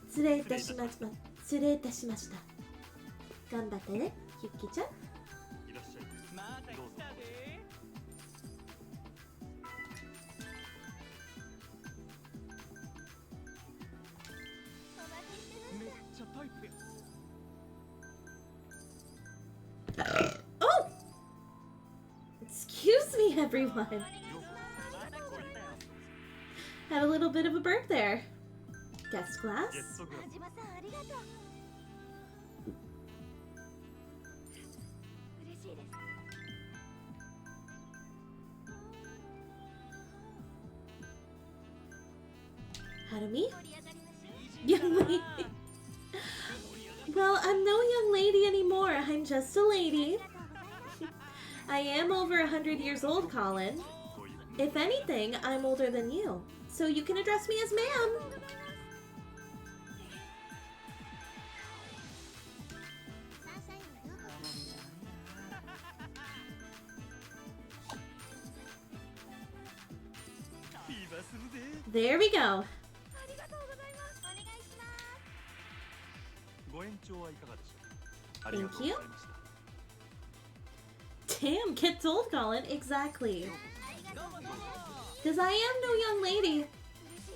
失礼いたしました。失礼いたしました。頑張ってね。Yuki-chan? いらっしゃいままた来せ。どうぞ。たで。めっちゃタイプや。 Oh! Excuse me, everyone. また来たよ。 Had a little bit of a burp there. Guest class? ゲストグラス。島さんありがとう。嬉しいです。 Harumi? 盛り上がりましょう。 Young lady. Well, I'm no young lady anymore. I'm just a lady. I am over 100 years old, Colin. こういう If anything, I'm older than you. So you can address me as ma'am. サンシャインのようこ フィーバーするぜ。 There we go. そ。ありがとうございます。お願いします。ご延長はいかがでしょう。ありがとうございました。 Damn, gets old, Colin. Exactly. ありがとうございます。 Because I am no young lady.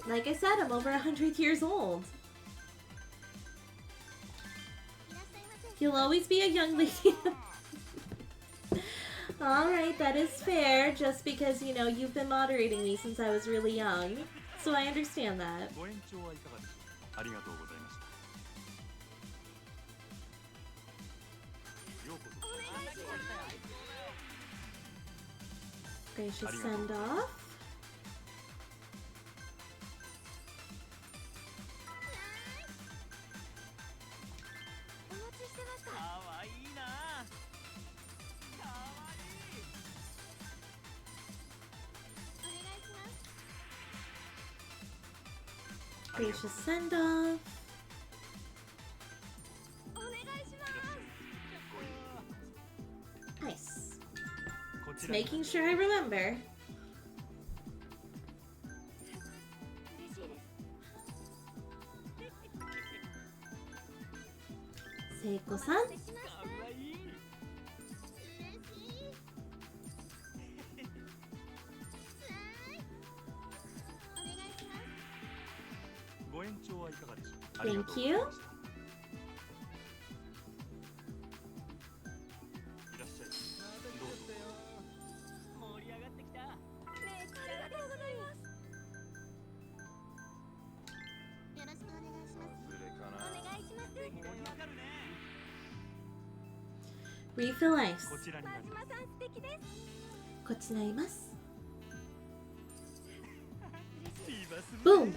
Like I said, I'm over 100 years old. いらっしゃいませ。 You'll always be a young lady. Alright, that is fair. Just because, you know, you've been moderating me since I was really young. So I understand that. ご延長はいかがでしょう。ありがとうございました。ようこそ。 Gracious send off. お待ちしてました。かわいいな。かわいい。お願いします。 Gracious send off. お願いします。 Nice. こち Just らに making sure I remember. 嬉しいです。 Seiko-san. お待たせしましかた。わいい。嬉しい。お願いします。ご延長はいかがでしょう。ありがとう Thank ござい you. ました。いらっしゃいませ。どうぞ。盛り上がってきた。めっちゃありがとうございます。よろしくお願いします。お願いします。盛り上がるね。 Refill ice. こちらになります。島さん素敵です。こっちになります。フィーバーするぜ。 Boom. 今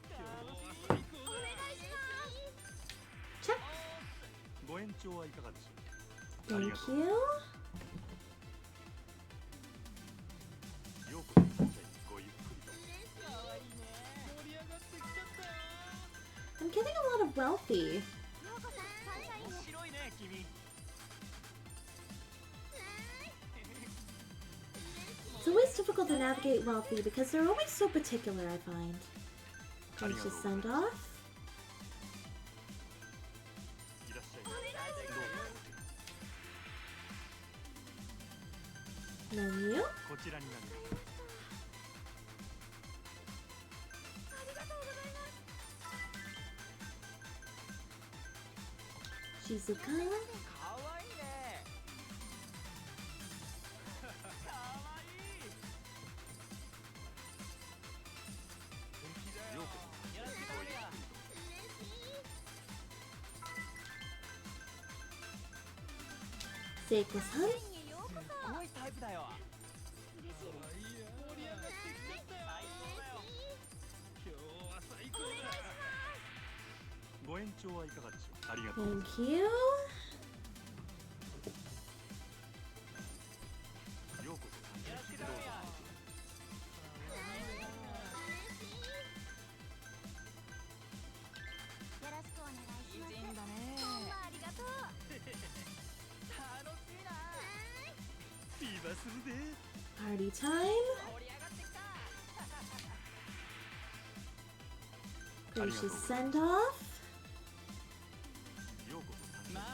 日は最高お願いします。 Check. ご延長はいかがでしょう。ありが Thank とう。 you. ようこそ。ごゆっくりと。だ。かわいいね。盛り上がってきちゃったよ。 I'm getting a lot of wealthy. ようこそサンシャインへ。面白いね、君。 It's always difficult to navigate wealthy because they're always so particular, I find. Gracious send off. いらっしゃいませ。どうぞ。 Menu. こちらになります。ありがとうございます。 Shizuka. かわいいね。かわいい。ようこそ。よろしく頼むよ。 Seiko-san. サンシャインへようこすごいタイプだよ。そ。嬉しいです。盛り上がってきちゃったよ。最高だよ。今日は最高だ。ご延長はいかがでしょう。ありがとう。 Thank you. ようこそ。よろしく頼むよ。 よろしくお願いします。いいんだね。ほんまありがとう。楽しいな。フィーバーするぜ。 Party time. 盛り上がってきた。 Gracious send off. ようこそ。ま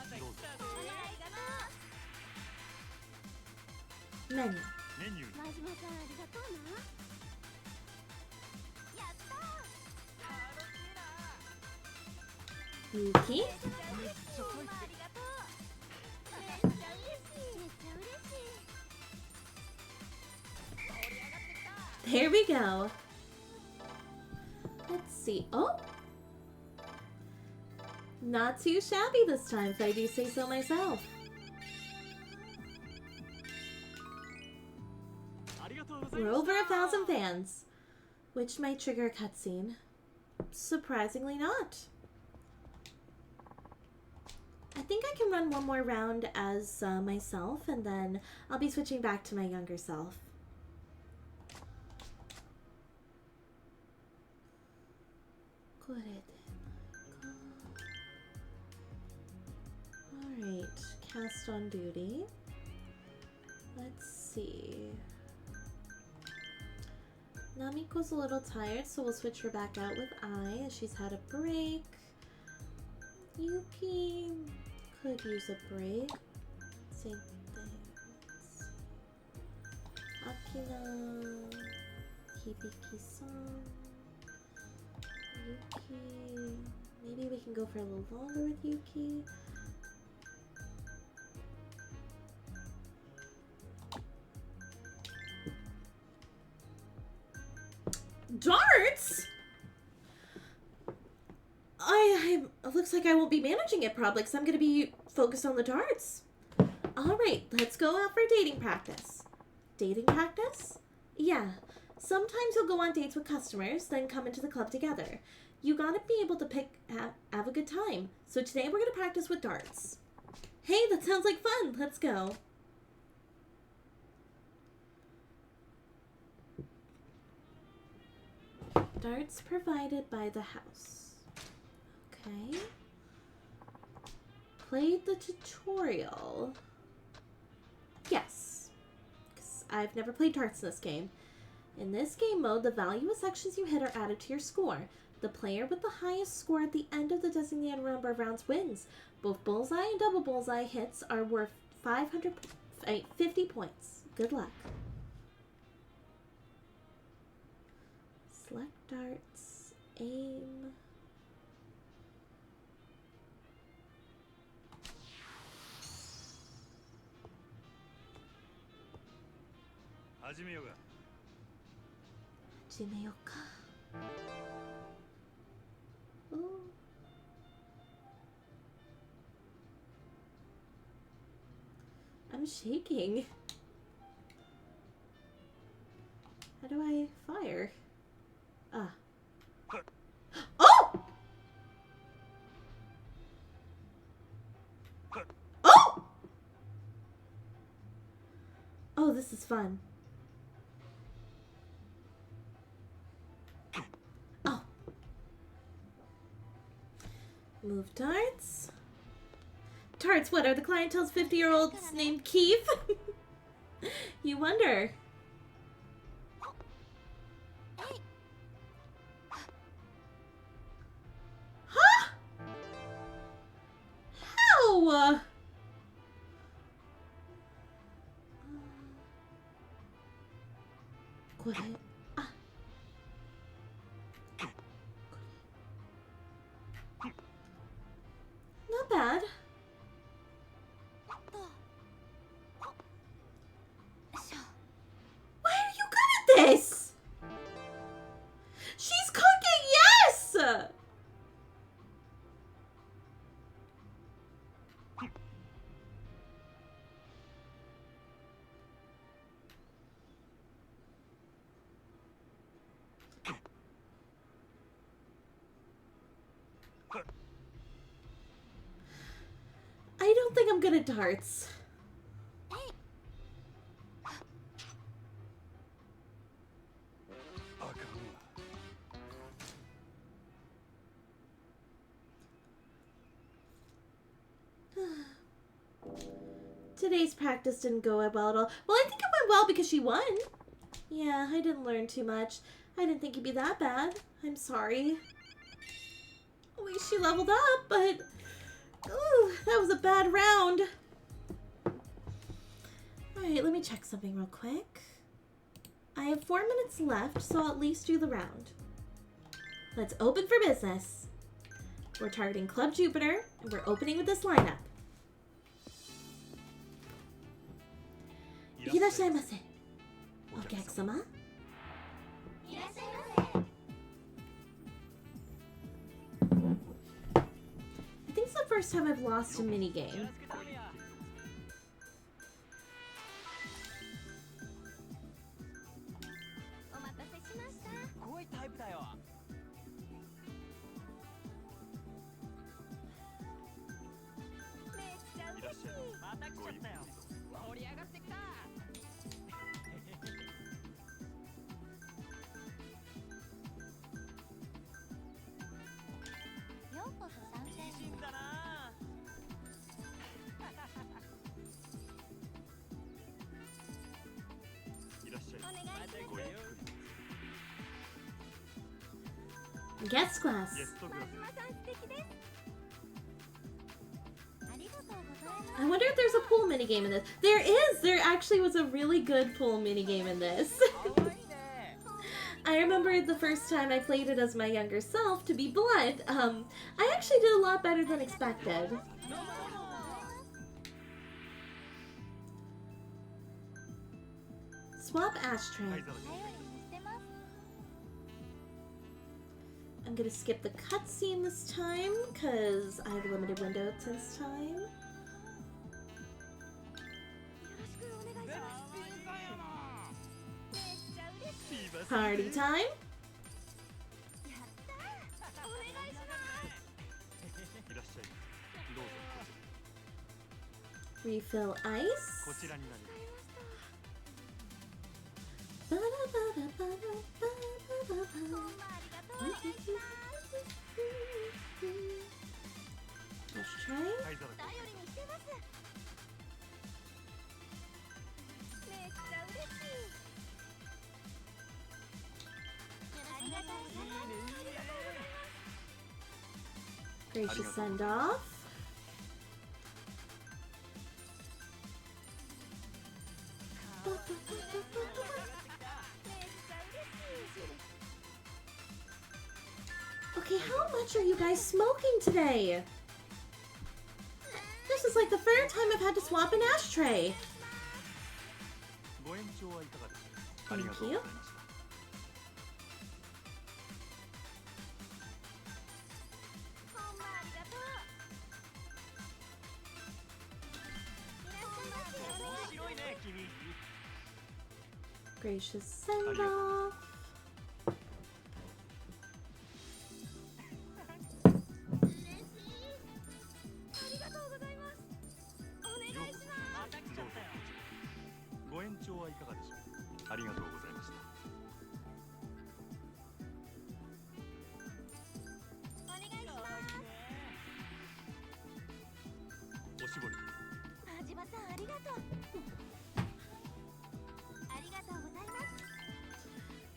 Menu. メニューに真島さんありがとうな。やったー。 Yuki. めっちゃ嬉しい。ありがとう。めっちゃ嬉しい。めっちゃ嬉しい。 There we go. Let's see. Oh! Not too shabby this time, if I do say so myself. ありがとうござい We're ま over した 1,000 fans, which might trigger a cutscene. Surprisingly not. I think I can run one more round as myself, and then I'll be switching back to my younger self. Alright, cast on duty. Let's see. Namiko's a little tired, so we'll switch her back out with Ai as she's had a break. Yuki could use a break. Same thing. Akina, Hibiki-san, Yuki. Maybe we can go for a little longer with Yuki. Darts? Looks like I won't be managing it probably because I'm going to be focused on the darts. Alright, let's go out for dating practice. Dating practice? Yeah. Sometimes you'll go on dates with customers, then come into the club together. You gotta be able to have a good time. So today we're gonna practice with darts. Hey, that sounds like fun. Let's go. Darts provided by the house. Okay. Played the tutorial. Yes. 'Cause I've never played darts in this game. In this game mode, the value of sections you hit are added to your score. The player with the highest score at the end of the designated number of rounds wins. Both bullseye and double bullseye hits are worth 550 points. Good luck. Select darts. Aim. Ooh. I'm shaking. How do I fire? Ah. Oh! Oh! Oh, this is fun. Oh. Move darts. Darts, what, are the clientele's 50-year-olds named Keith? You wonder. Huh? How? Quiet. Ah. Not bad. Why are you good at this? She's cooking, yes! I don't think I'm good at darts. Today's practice didn't go well at all. Well, I think it went well because she won. Yeah, I didn't learn too much. I didn't think it'd be that bad. I'm sorry. At least she leveled up, but... Ooh, that was a bad round. Alright, Wait, let me check something real quick. I have 4 minutes left, so I'll at least do the round. Let's open for business. We're targeting Club Jupiter, and we're opening with this lineup. いらっしゃいませ。お客様。いらっしゃいませ。 I think it's the first time I've lost a minigame. お待たせしました。すごいタイプだよ。めっちゃ嬉しい。また来ちゃったよ。盛り上がってきた。ようこそ参戦いいんだな。いらっしゃい。お願いします。ごゆっく Guest class. り。ゲストクラス。マさん素敵です。ありがとうございます。 I wonder if there's a pool minigame in this. There is! There actually was a really good pool minigame in this. かわいいね。 I remember the first time I played it as my younger self, to be blunt, I actually did a lot better than expected. Swap ashtray. 灰皿 頼りにしてます。 I'm gonna skip the cutscene this time, because I have a limited window this time. よろしくお願いします。めっちゃ嬉しい。 Party time. やったー。お願いします。いらっしゃい。どうぞ Refill こ ice. ちらになります。 ほんまありがとう。お願いします。 Ashtray. 灰皿頼りにしてます。めっちゃ嬉しい。ありがとうございます。 Gracious send off. めっちゃ嬉しい。 Okay, how much are you guys smoking today? This is like the third time I've had to swap an ashtray. ご延長はいかがでしょうか。ありが Thank とうご you. ざいました。ほんまありがとう。いらっしゃいませ。お願いし面白いね、君。 Gracious send off. ありがとうございます。お願いします。また来ちゃったよ。ご延長はいかがでしょうか。ありがとうございました。お願いします。おしぼり。マジバさんありがとう。ありがとうございます。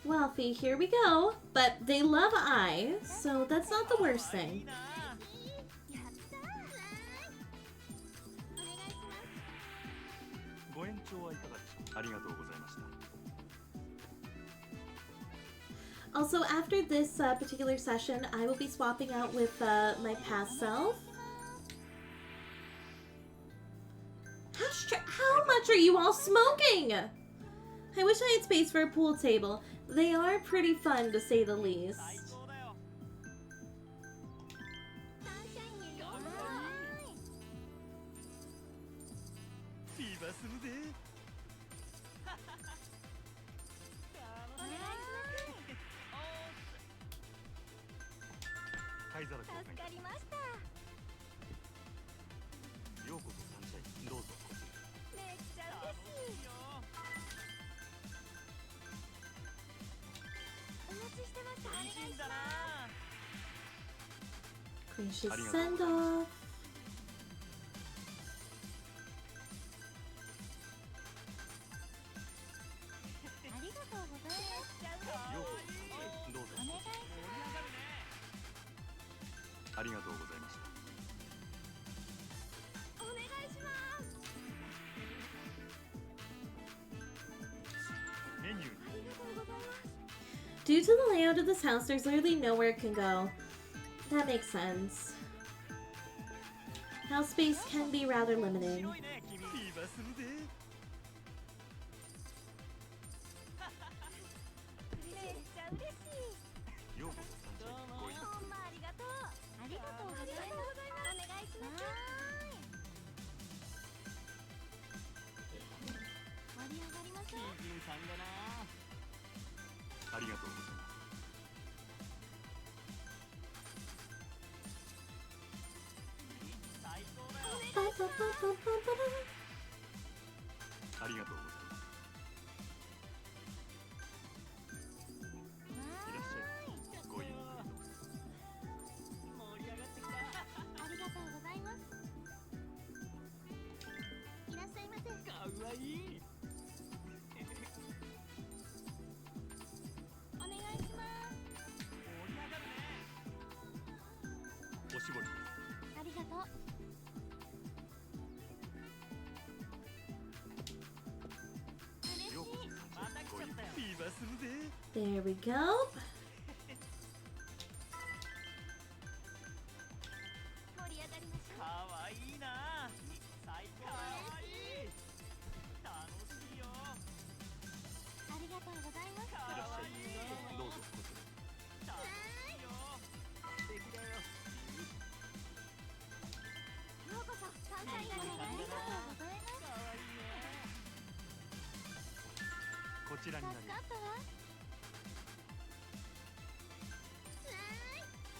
Wealthy, here we go. But they love I, so that's not the worst いい thing. な。やったー。お願いします。ご延長はいかがでしょうか。ありがとうございました。 Also, after this particular session, I will be swapping out with my past self. How much are you all smoking? I wish I had space for a pool table. They are pretty fun, to say the least. 最高だよ。サンシャインにようこフィーバーするぜ。そ。お願いし灰皿交ます。助換いたしかりました。ます。ようこそサンシャイン。どうぞこちら。めっちゃ嬉しい。よ。お待ちしてました。お願いしいいんだな。 Gracious Arigatou. send off. ありがとうございます。めっちゃ嬉しい。ようこそ。どうぞお願いし盛り上がるね。ありがとうございました。お願いします。Due to the layout of this house, there's literally nowhere it can go. That makes sense. House space can be rather limiting. 広いね君。ビバするぜ。めっちゃ嬉しい。ようこそサンシャインご一ほんまありがとう。ありがとうございます。お願いします。盛り上がりましょう。キンキンさんだな。ありがとうございます。最高だよ。パパパパパありがとうございます。いらっしゃい。ごゆっくりと。盛り上がってきた。ありがとうございます。いらっしゃいませ。かわいい。お願いします。盛り上がるね。おしぼり。ありがとう。ようこそサンシャインごゆっくり。ビバするぜ。 There we go. 盛り上がりましょう。かわいいな。最高。かわいい。楽しいよ。ありがとうございます。かいらっしゃい。わいい。どうぞこちら。楽しいよ。素敵だよ。ようこそサンシャインへ。ありがとうございます。かわいいね。こちらになり助かます。ったわ。お願いしま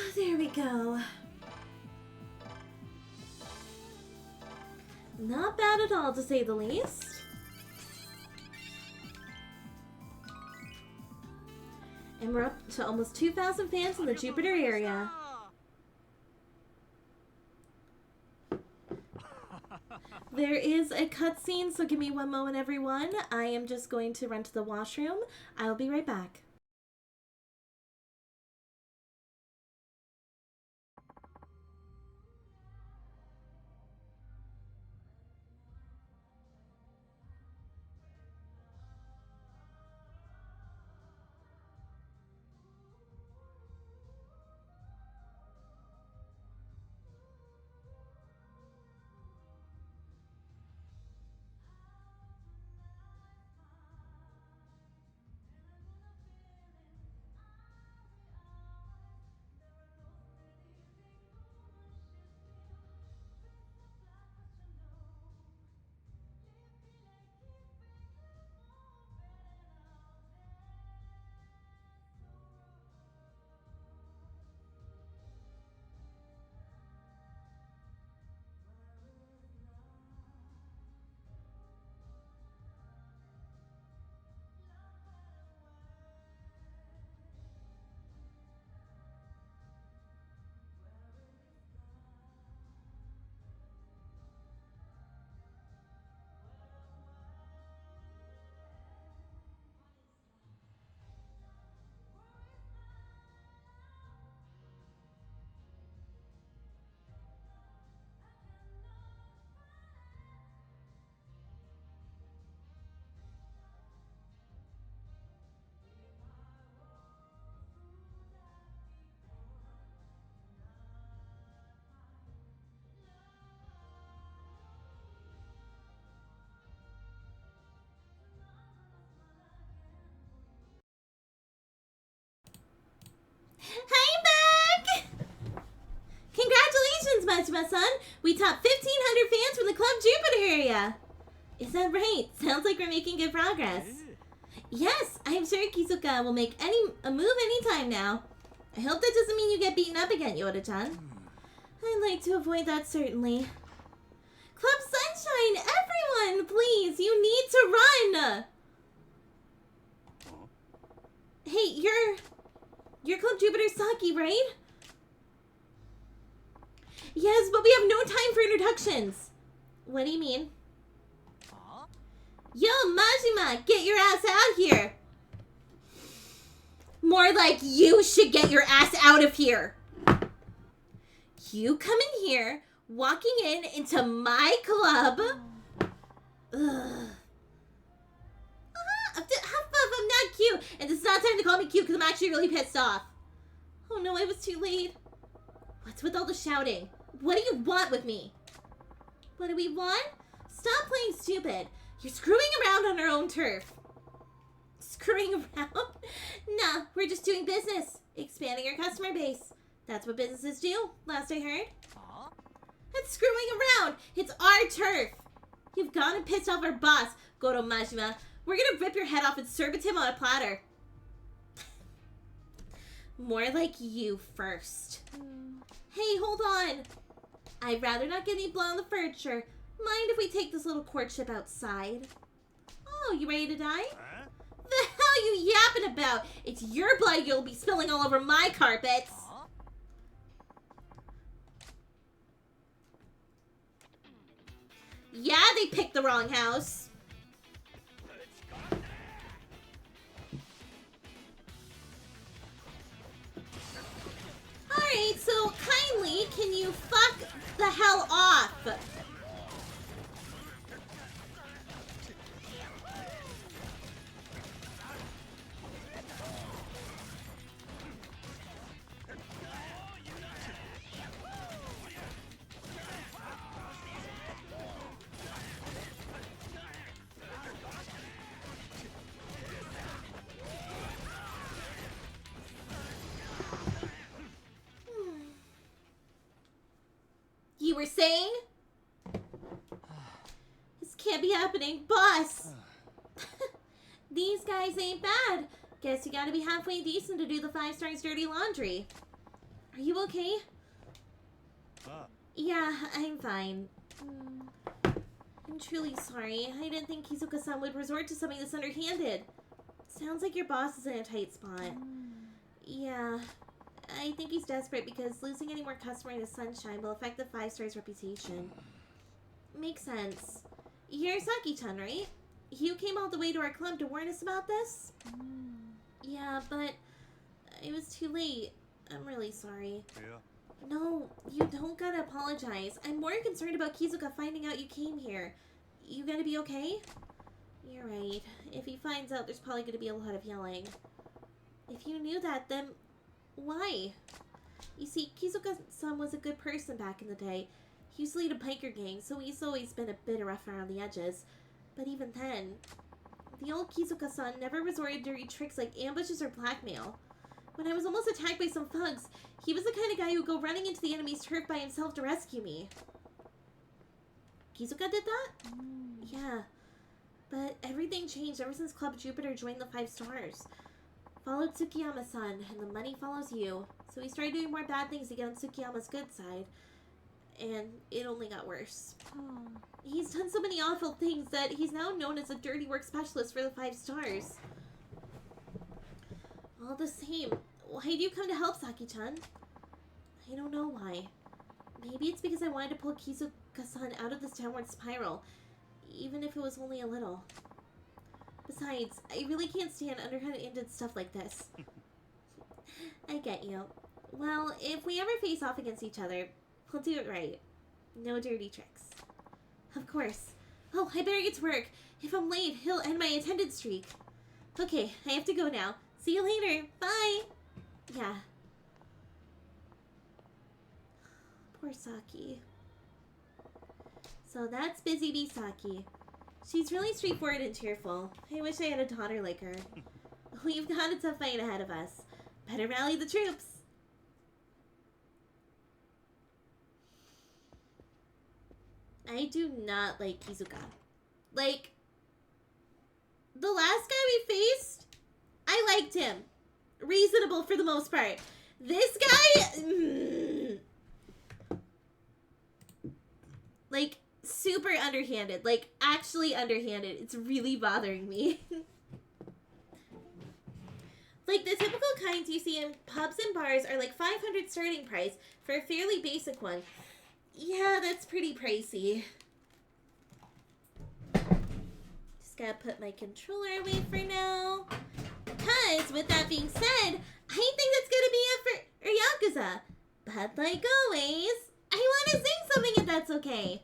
す。 There we go. Not bad at all, to say the least. And we're up to almost 2,000 fans in the Jupiter area. There is a cutscene, so give me one moment, everyone. I am just going to run to the washroom. I'll be right back. Hi, back! Congratulations, Majima-san! We topped 1,500 fans from the Club Jupiter area! Is that right? Sounds like we're making good progress. Yes, I'm sure Kizuka will make a move anytime now. I hope that doesn't mean you get beaten up again, Yoda-chan. I'd like to avoid that, certainly. Club Sunshine, everyone, please, you need to run! Hey, you're Club Jupiter Saki, right? Yes, but we have no time for introductions. What do you mean? Yo, Majima, get your ass out here. More like you should get your ass out of here. You come in here, walking into my club. Ugh. I'm not cute, and it's not time to call me cute because I'm actually really pissed off. Oh no, it was too late. What's with all the shouting? What do you want with me? What do we want? Stop playing stupid. You're screwing around on our own turf. Screwing around? Nah, we're just doing business. Expanding our customer base. That's what businesses do, last I heard. That's screwing around. It's our turf. You've gone and pissed off our boss, Goro Majima. We're gonna rip your head off and serve it to him on a platter. More like you first. Hey, hold on. I'd rather not get any blood on the furniture. Mind if we take this little courtship outside? Oh, you ready to die? Huh? The hell you yapping about? It's your blood you'll be spilling all over my carpets. Yeah, they picked the wrong house. Alright, so kindly, can you fuck the hell off? You were saying? This can't be happening, boss. These guys ain't bad. Guess you gotta be halfway decent to do the 5 stars dirty laundry. Are you okay? Yeah, I'm fine. I'm truly sorry. I didn't think Kizuka-san would resort to something this underhanded. Sounds like your boss is in a tight spot. Yeah. I think he's desperate because losing any more customer in his sunshine will affect the 5 stars reputation. Makes sense. You're Saki-chan, right? You came all the way to our club to warn us about this? Yeah, but it was too late. I'm really sorry. Yeah. No, you don't gotta apologize. I'm more concerned about Kizuka finding out you came here. You gonna be okay? You're right. If he finds out, there's probably gonna be a lot of yelling. If you knew that, then why? You see, Kizuka-san was a good person back in the day. He used to lead a biker gang, so he's always been a bit rough around the edges. But even then, the old Kizuka-san never resorted to dirty tricks like ambushes or blackmail. When I was almost attacked by some thugs, he was the kind of guy who would go running into the enemy's turf by himself to rescue me. Kizuka did that? Yeah. But everything changed ever since Club Jupiter joined the 5 stars. Followed Tsukiyama-san, and the money follows you. So he started doing more bad things to get on Tsukiyama's good side. And it only got worse. He's done so many awful things that he's now known as a dirty work specialist for the 5 stars. All the same, why do you come to help, Saki-chan? I don't know why. Maybe it's because I wanted to pull Kizuka-san out of this downward spiral, even if it was only a little. Besides, I really can't stand underhanded stuff like this. I get you. Well, if we ever face off against each other, we'll do it right. No dirty tricks. Of course. Oh, I better get to work. If I'm late, he'll end my attendance streak. Okay, I have to go now. See you later. Bye. Yeah. Poor Saki. So that's Busy Bee Saki. She's really straightforward and cheerful. I wish I had a daughter like her. We've got a tough fight ahead of us. Better rally the troops. I do not like Kizuka. Like, the last guy we faced, I liked him. Reasonable for the most part. This guy, like, super underhanded. Like, actually underhanded. It's really bothering me. Like, the typical kinds you see in pubs and bars are like 500 starting price for a fairly basic one. Yeah, that's pretty pricey. Just gotta put my controller away for now. Because, with that being said, I think that's gonna be it for Yakuza. But like always, I want to sing something if that's okay.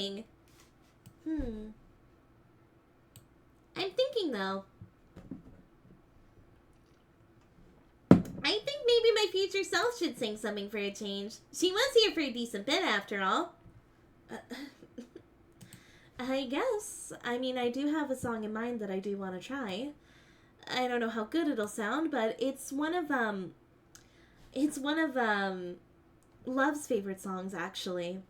thing. I'm thinking though. I think maybe my future self should sing something for a change. She was here for a decent bit after all. I guess. I mean, I do have a song in mind that I do want to try. I don't know how good it'll sound, but it's one of Love's favorite songs, actually.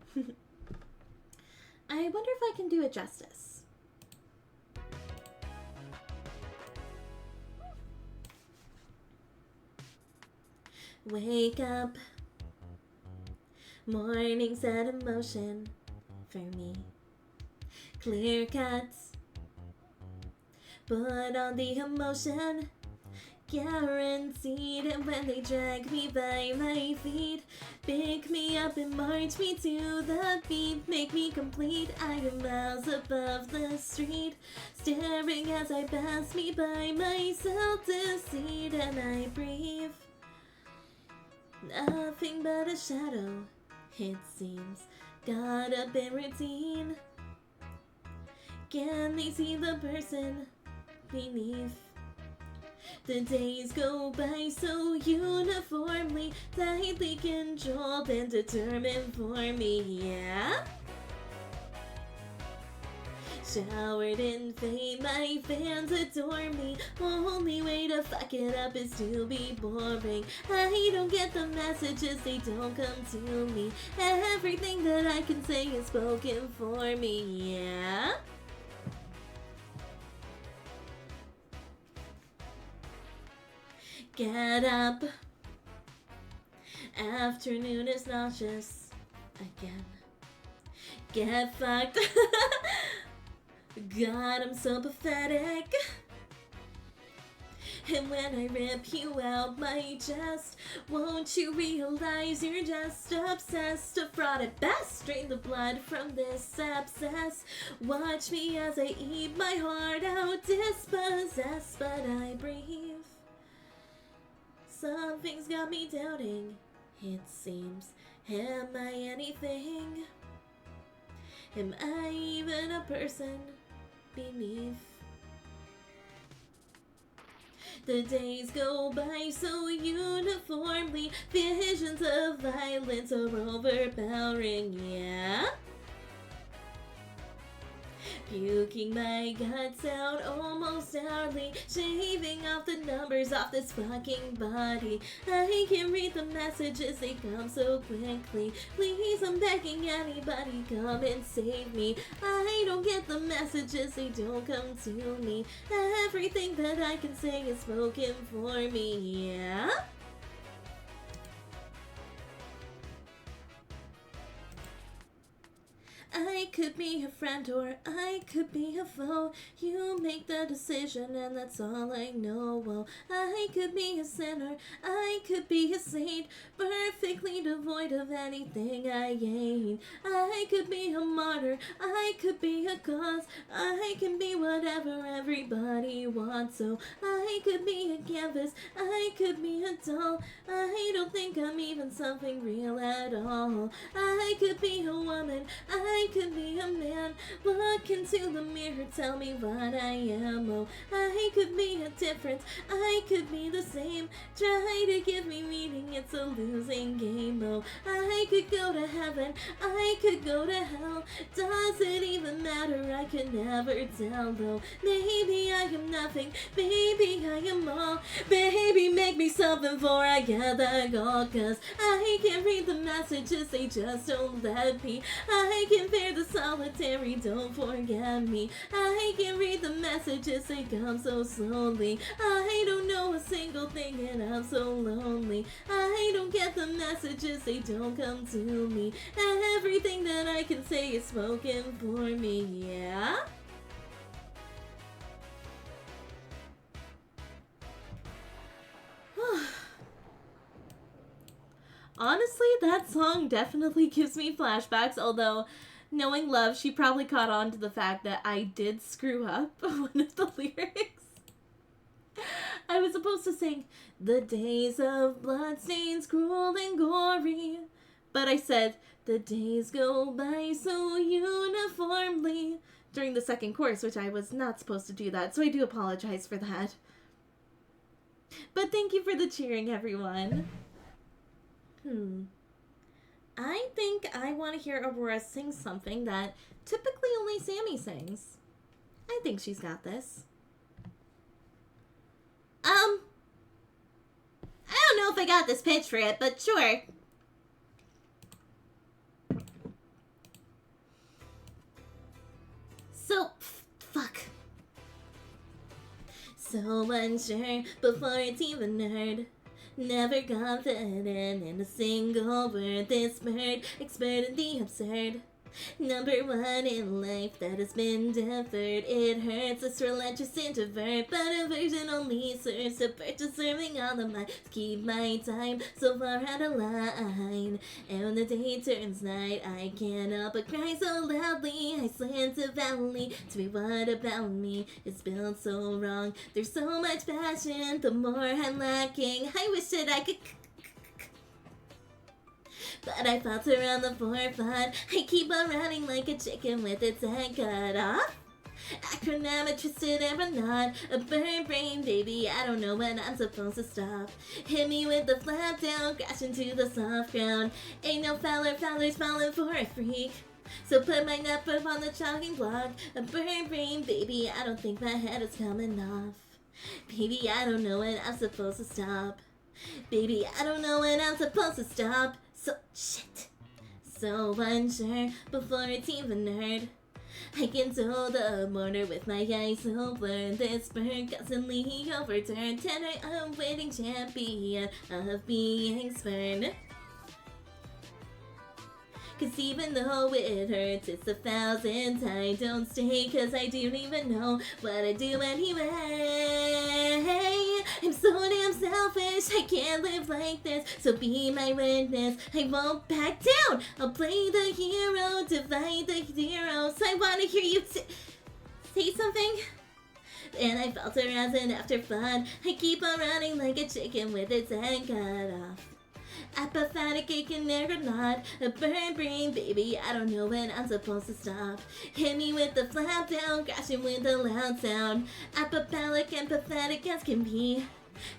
I wonder if I can do it justice. Wake up, morning set in motion for me. Clear cuts, put on the emotion. Guaranteed, and when they drag me by my feet, pick me up and march me to the beat, make me complete. I am miles above the street, staring as I pass me by myself deceit, and I breathe. Nothing but a shadow, it seems, got up in routine. Can they see the person beneath? The days go by so uniformly, tightly controlled and determined for me, yeah? Showered in fame, my fans adore me. Only way to fuck it up is to be boring. I don't get the messages, they don't come to me. Everything that I can say is spoken for me, yeah? Get up. Afternoon is nauseous again. Get fucked. God, I'm so pathetic. And when I rip you out my chest, won't you realize you're just obsessed? A fraud at best, drain the blood from this abscess. Watch me as I eat my heart out, dispossessed, but I breathe. Something's got me doubting, it seems. Am I anything? Am I even a person beneath? The days go by so uniformly, visions of violence are overpowering, yeah? Puking my guts out almost hourly, shaving off the numbers off this fucking body. I can read the messages, they come so quickly. Please, I'm begging anybody, come and save me. I don't get the messages, they don't come to me. Everything that I can say is spoken for me, yeah? I could be a friend or I could be a foe. You make the decision and that's all I know. Well, I could be a sinner, I could be a saint, perfectly devoid of anything I ain't. I could be a martyr, I could be a cause, I can be whatever everybody wants. So I could be a canvas, I could be a doll. I don't think I'm even something real at all. I could be a woman, I could be a man. Look into the mirror, tell me what I am. Oh, I could be a difference, I could be the same. Try to give me meaning, it's a losing game. Oh, I could go to heaven, I could go to hell. Does it even matter? I can never tell though. Maybe I am nothing, maybe I am all. Baby, make me something before I get the goal. Cause I can read the messages, they just don't let me. I can bear the solitary, don't forget me. I can read the messages, they come so slowly. I don't know a single thing and I'm so lonely. I don't get the messages, they don't come to me. Everything that I can say is spoken for me, yeah? Honestly, that song definitely gives me flashbacks, although knowing Love, she probably caught on to the fact that I did screw up one of the lyrics. I was supposed to sing, "The days of bloodstains, cruel and gory," but I said, The days go by so uniformly during the second course, which I was not supposed to do that, so I do apologize for that. But thank you for the cheering, everyone. I think I want to hear Aurora sing something that typically only Sammy sings. I think she's got this. I don't know if I got this pitch for it, but sure. So, fuck. So unsure before it's even heard. Never confident in a single word. This bird, expert in the absurd. Number one in life that has been deferred. It hurts, this relentless introvert, but a version only serves to purchase serving all of mine. Keep my time so far out of line. And when the day turns night, I can't help but cry so loudly. I slant a valley to be what about me is built so wrong. There's so much passion, the more I'm lacking. I wish that I could. But I falter on the forefront. I keep on running like a chicken with its head cut off. Acronym, twisted and a knot. A bird brain, baby, I don't know when I'm supposed to stop. Hit me with the flap down, crash into the soft ground. Ain't no fowler's falling for a freak. So put my nut up on the chalking block. A bird brain, baby, I don't think my head is coming off. Baby, I don't know when I'm supposed to stop. Baby, I don't know when I'm supposed to stop. So, shit. So unsure before it's even heard. I can toe the border with my eyes so blurred. This bird constantly overturned. Tonight I'm winning champion of being spurned. Cause even though it hurts, it's 1,000 I don't stay, cause I don't even know what I do anyway. I'm so damn selfish, I can't live like this, so be my witness, I won't back down. I'll play the hero, divide the heroes. I wanna hear you say something. And I falter as an afterthought. I keep on running like a chicken with its head cut off. Apathetic, I can never not. A bird brain, baby, I don't know when I'm supposed to stop. Hit me with the flap down, crashing with a loud sound. Apathetic and pathetic as can be.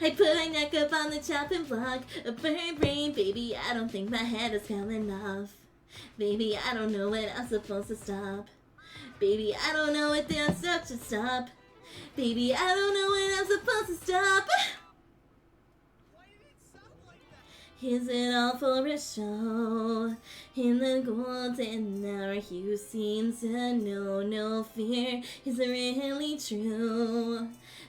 I put my neck up on the chopping block. A bird brain, baby, I don't think my head is coming off. Baby, I don't know when I'm supposed to stop. Baby, I don't know what I'm supposed to stop. Baby, I don't know when I'm supposed to stop. Is it all for a show? In the golden hour you seem to know no fear. Is it really true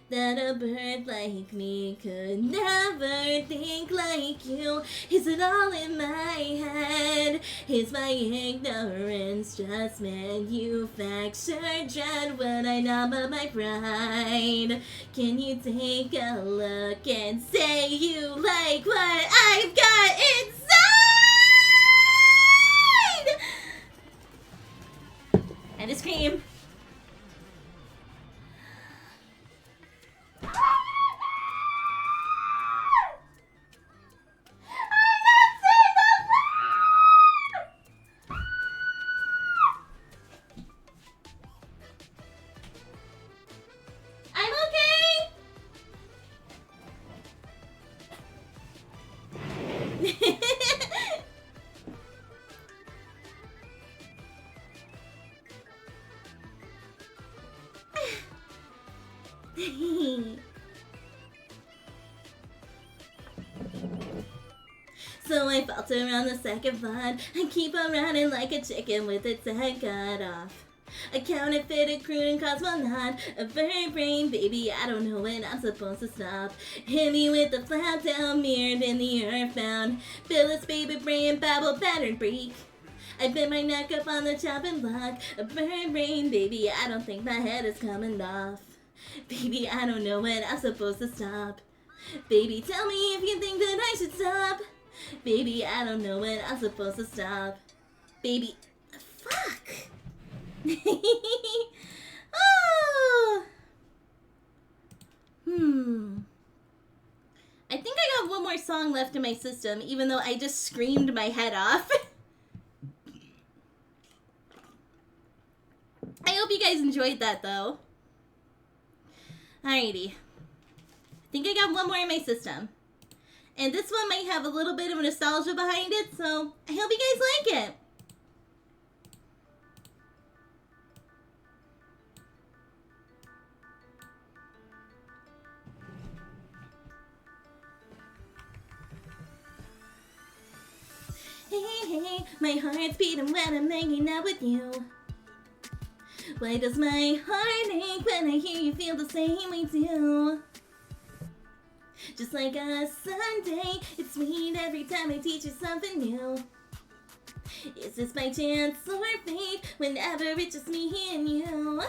that a bird like me could never think like you? Is it all in my head? Is my ignorance just manufactured dread? Would I not but my pride? Can you take a look and say you like what I've got inside? And a scream. So I falter around the second thought. I keep on running like a chicken with its head cut off. A counterfeit, crude and cosmonaut. A bird brain, baby, I don't know when I'm supposed to stop. Hit me with the flap down, mirrored in the earthbound. Phyllis, baby brain, babble, battered break. I bit my neck up on the chopping block. A bird brain, baby, I don't think my head is coming off. Baby, I don't know when I'm supposed to stop. Baby, tell me if you think that I should stop. Baby, I don't know when I'm supposed to stop. Baby, fuck. Oh. I think I got one more song left in my system, even though I just screamed my head off. I hope you guys enjoyed that, though. Alrighty. I think I got one more in my system. And this one might have a little bit of nostalgia behind it, so I hope you guys like it. Hey, hey, my heart's beating when I'm hanging out with you. Why does my heart ache when I hear you feel the same way too? Just like a Sunday, it's sweet every time I teach you something new. Is this by chance or fate? Whenever it's just me and you.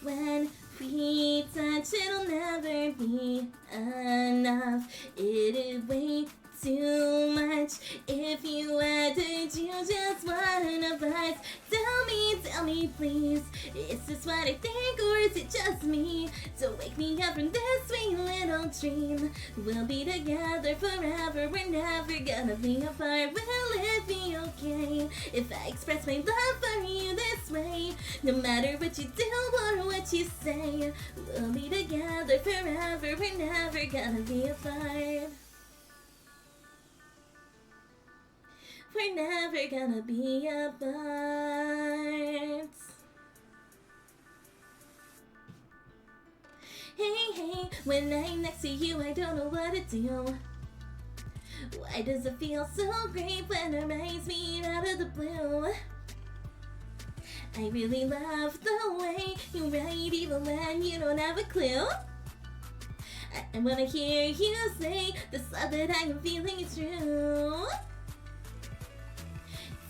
When we touch, it'll never be enough. It'd way too much if you had to choose just one of us. Tell me please, is this what I think or is it just me? So wake me up from this sweet little dream. We'll be together forever, we're never gonna be apart. Will it be okay if I express my love for you this way? No matter what you do or what you say, we'll be together forever, we're never gonna be apart. We're never gonna be apart. Hey, hey, when I'm next to you, I don't know what to do. Why does it feel so great when our eyes meet out of the blue? I really love the way you write even when you don't have a clue. I wanna hear you say this love that I am feeling is true.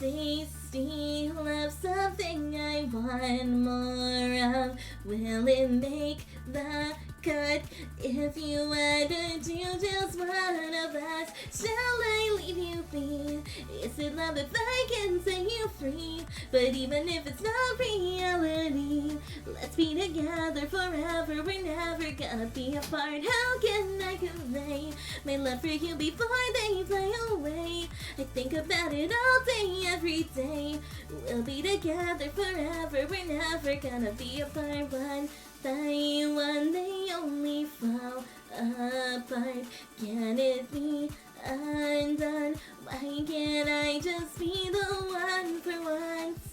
Tasty love, something I want more of. Will it make the cut if you had to choose just one of us? Shall I leave you be? Is it love if I can set you free? But even if it's not reality, let's be together forever, we're never gonna be apart. How can I convey my love for you before they fly away? I think about it all day, every day. We'll be together forever, we're never gonna be apart. One by one, they only fall apart. Can it be undone? Why can't I just be the one for once?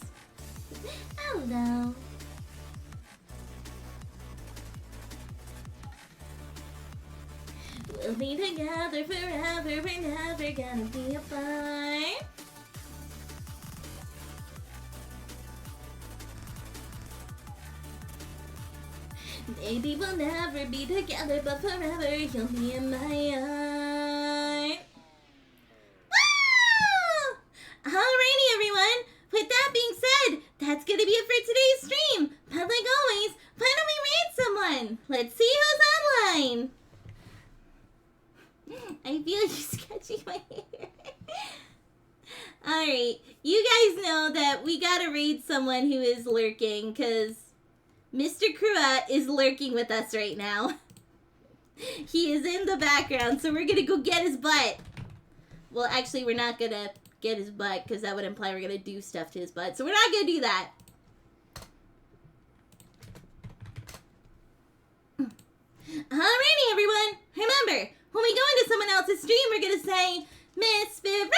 Hello. We'll be together forever, we're never gonna be apart. Maybe we'll never be together, but forever you'll be in my heart. Woo! Alrighty, everyone. With that being said, that's gonna be it for today's stream. But like always, why don't we read someone? Let's see who's online. I feel you scratching my hair. Alright, you guys know that we gotta read someone who is lurking, because Mr. Krua is lurking with us right now. He is in the background, so we're gonna go get his butt. Well, actually, we're not gonna get his butt, because that would imply we're gonna do stuff to his butt, so we're not gonna do that. Alrighty, everyone. Remember, when we go into someone else's stream, we're gonna say, Miss Spirit!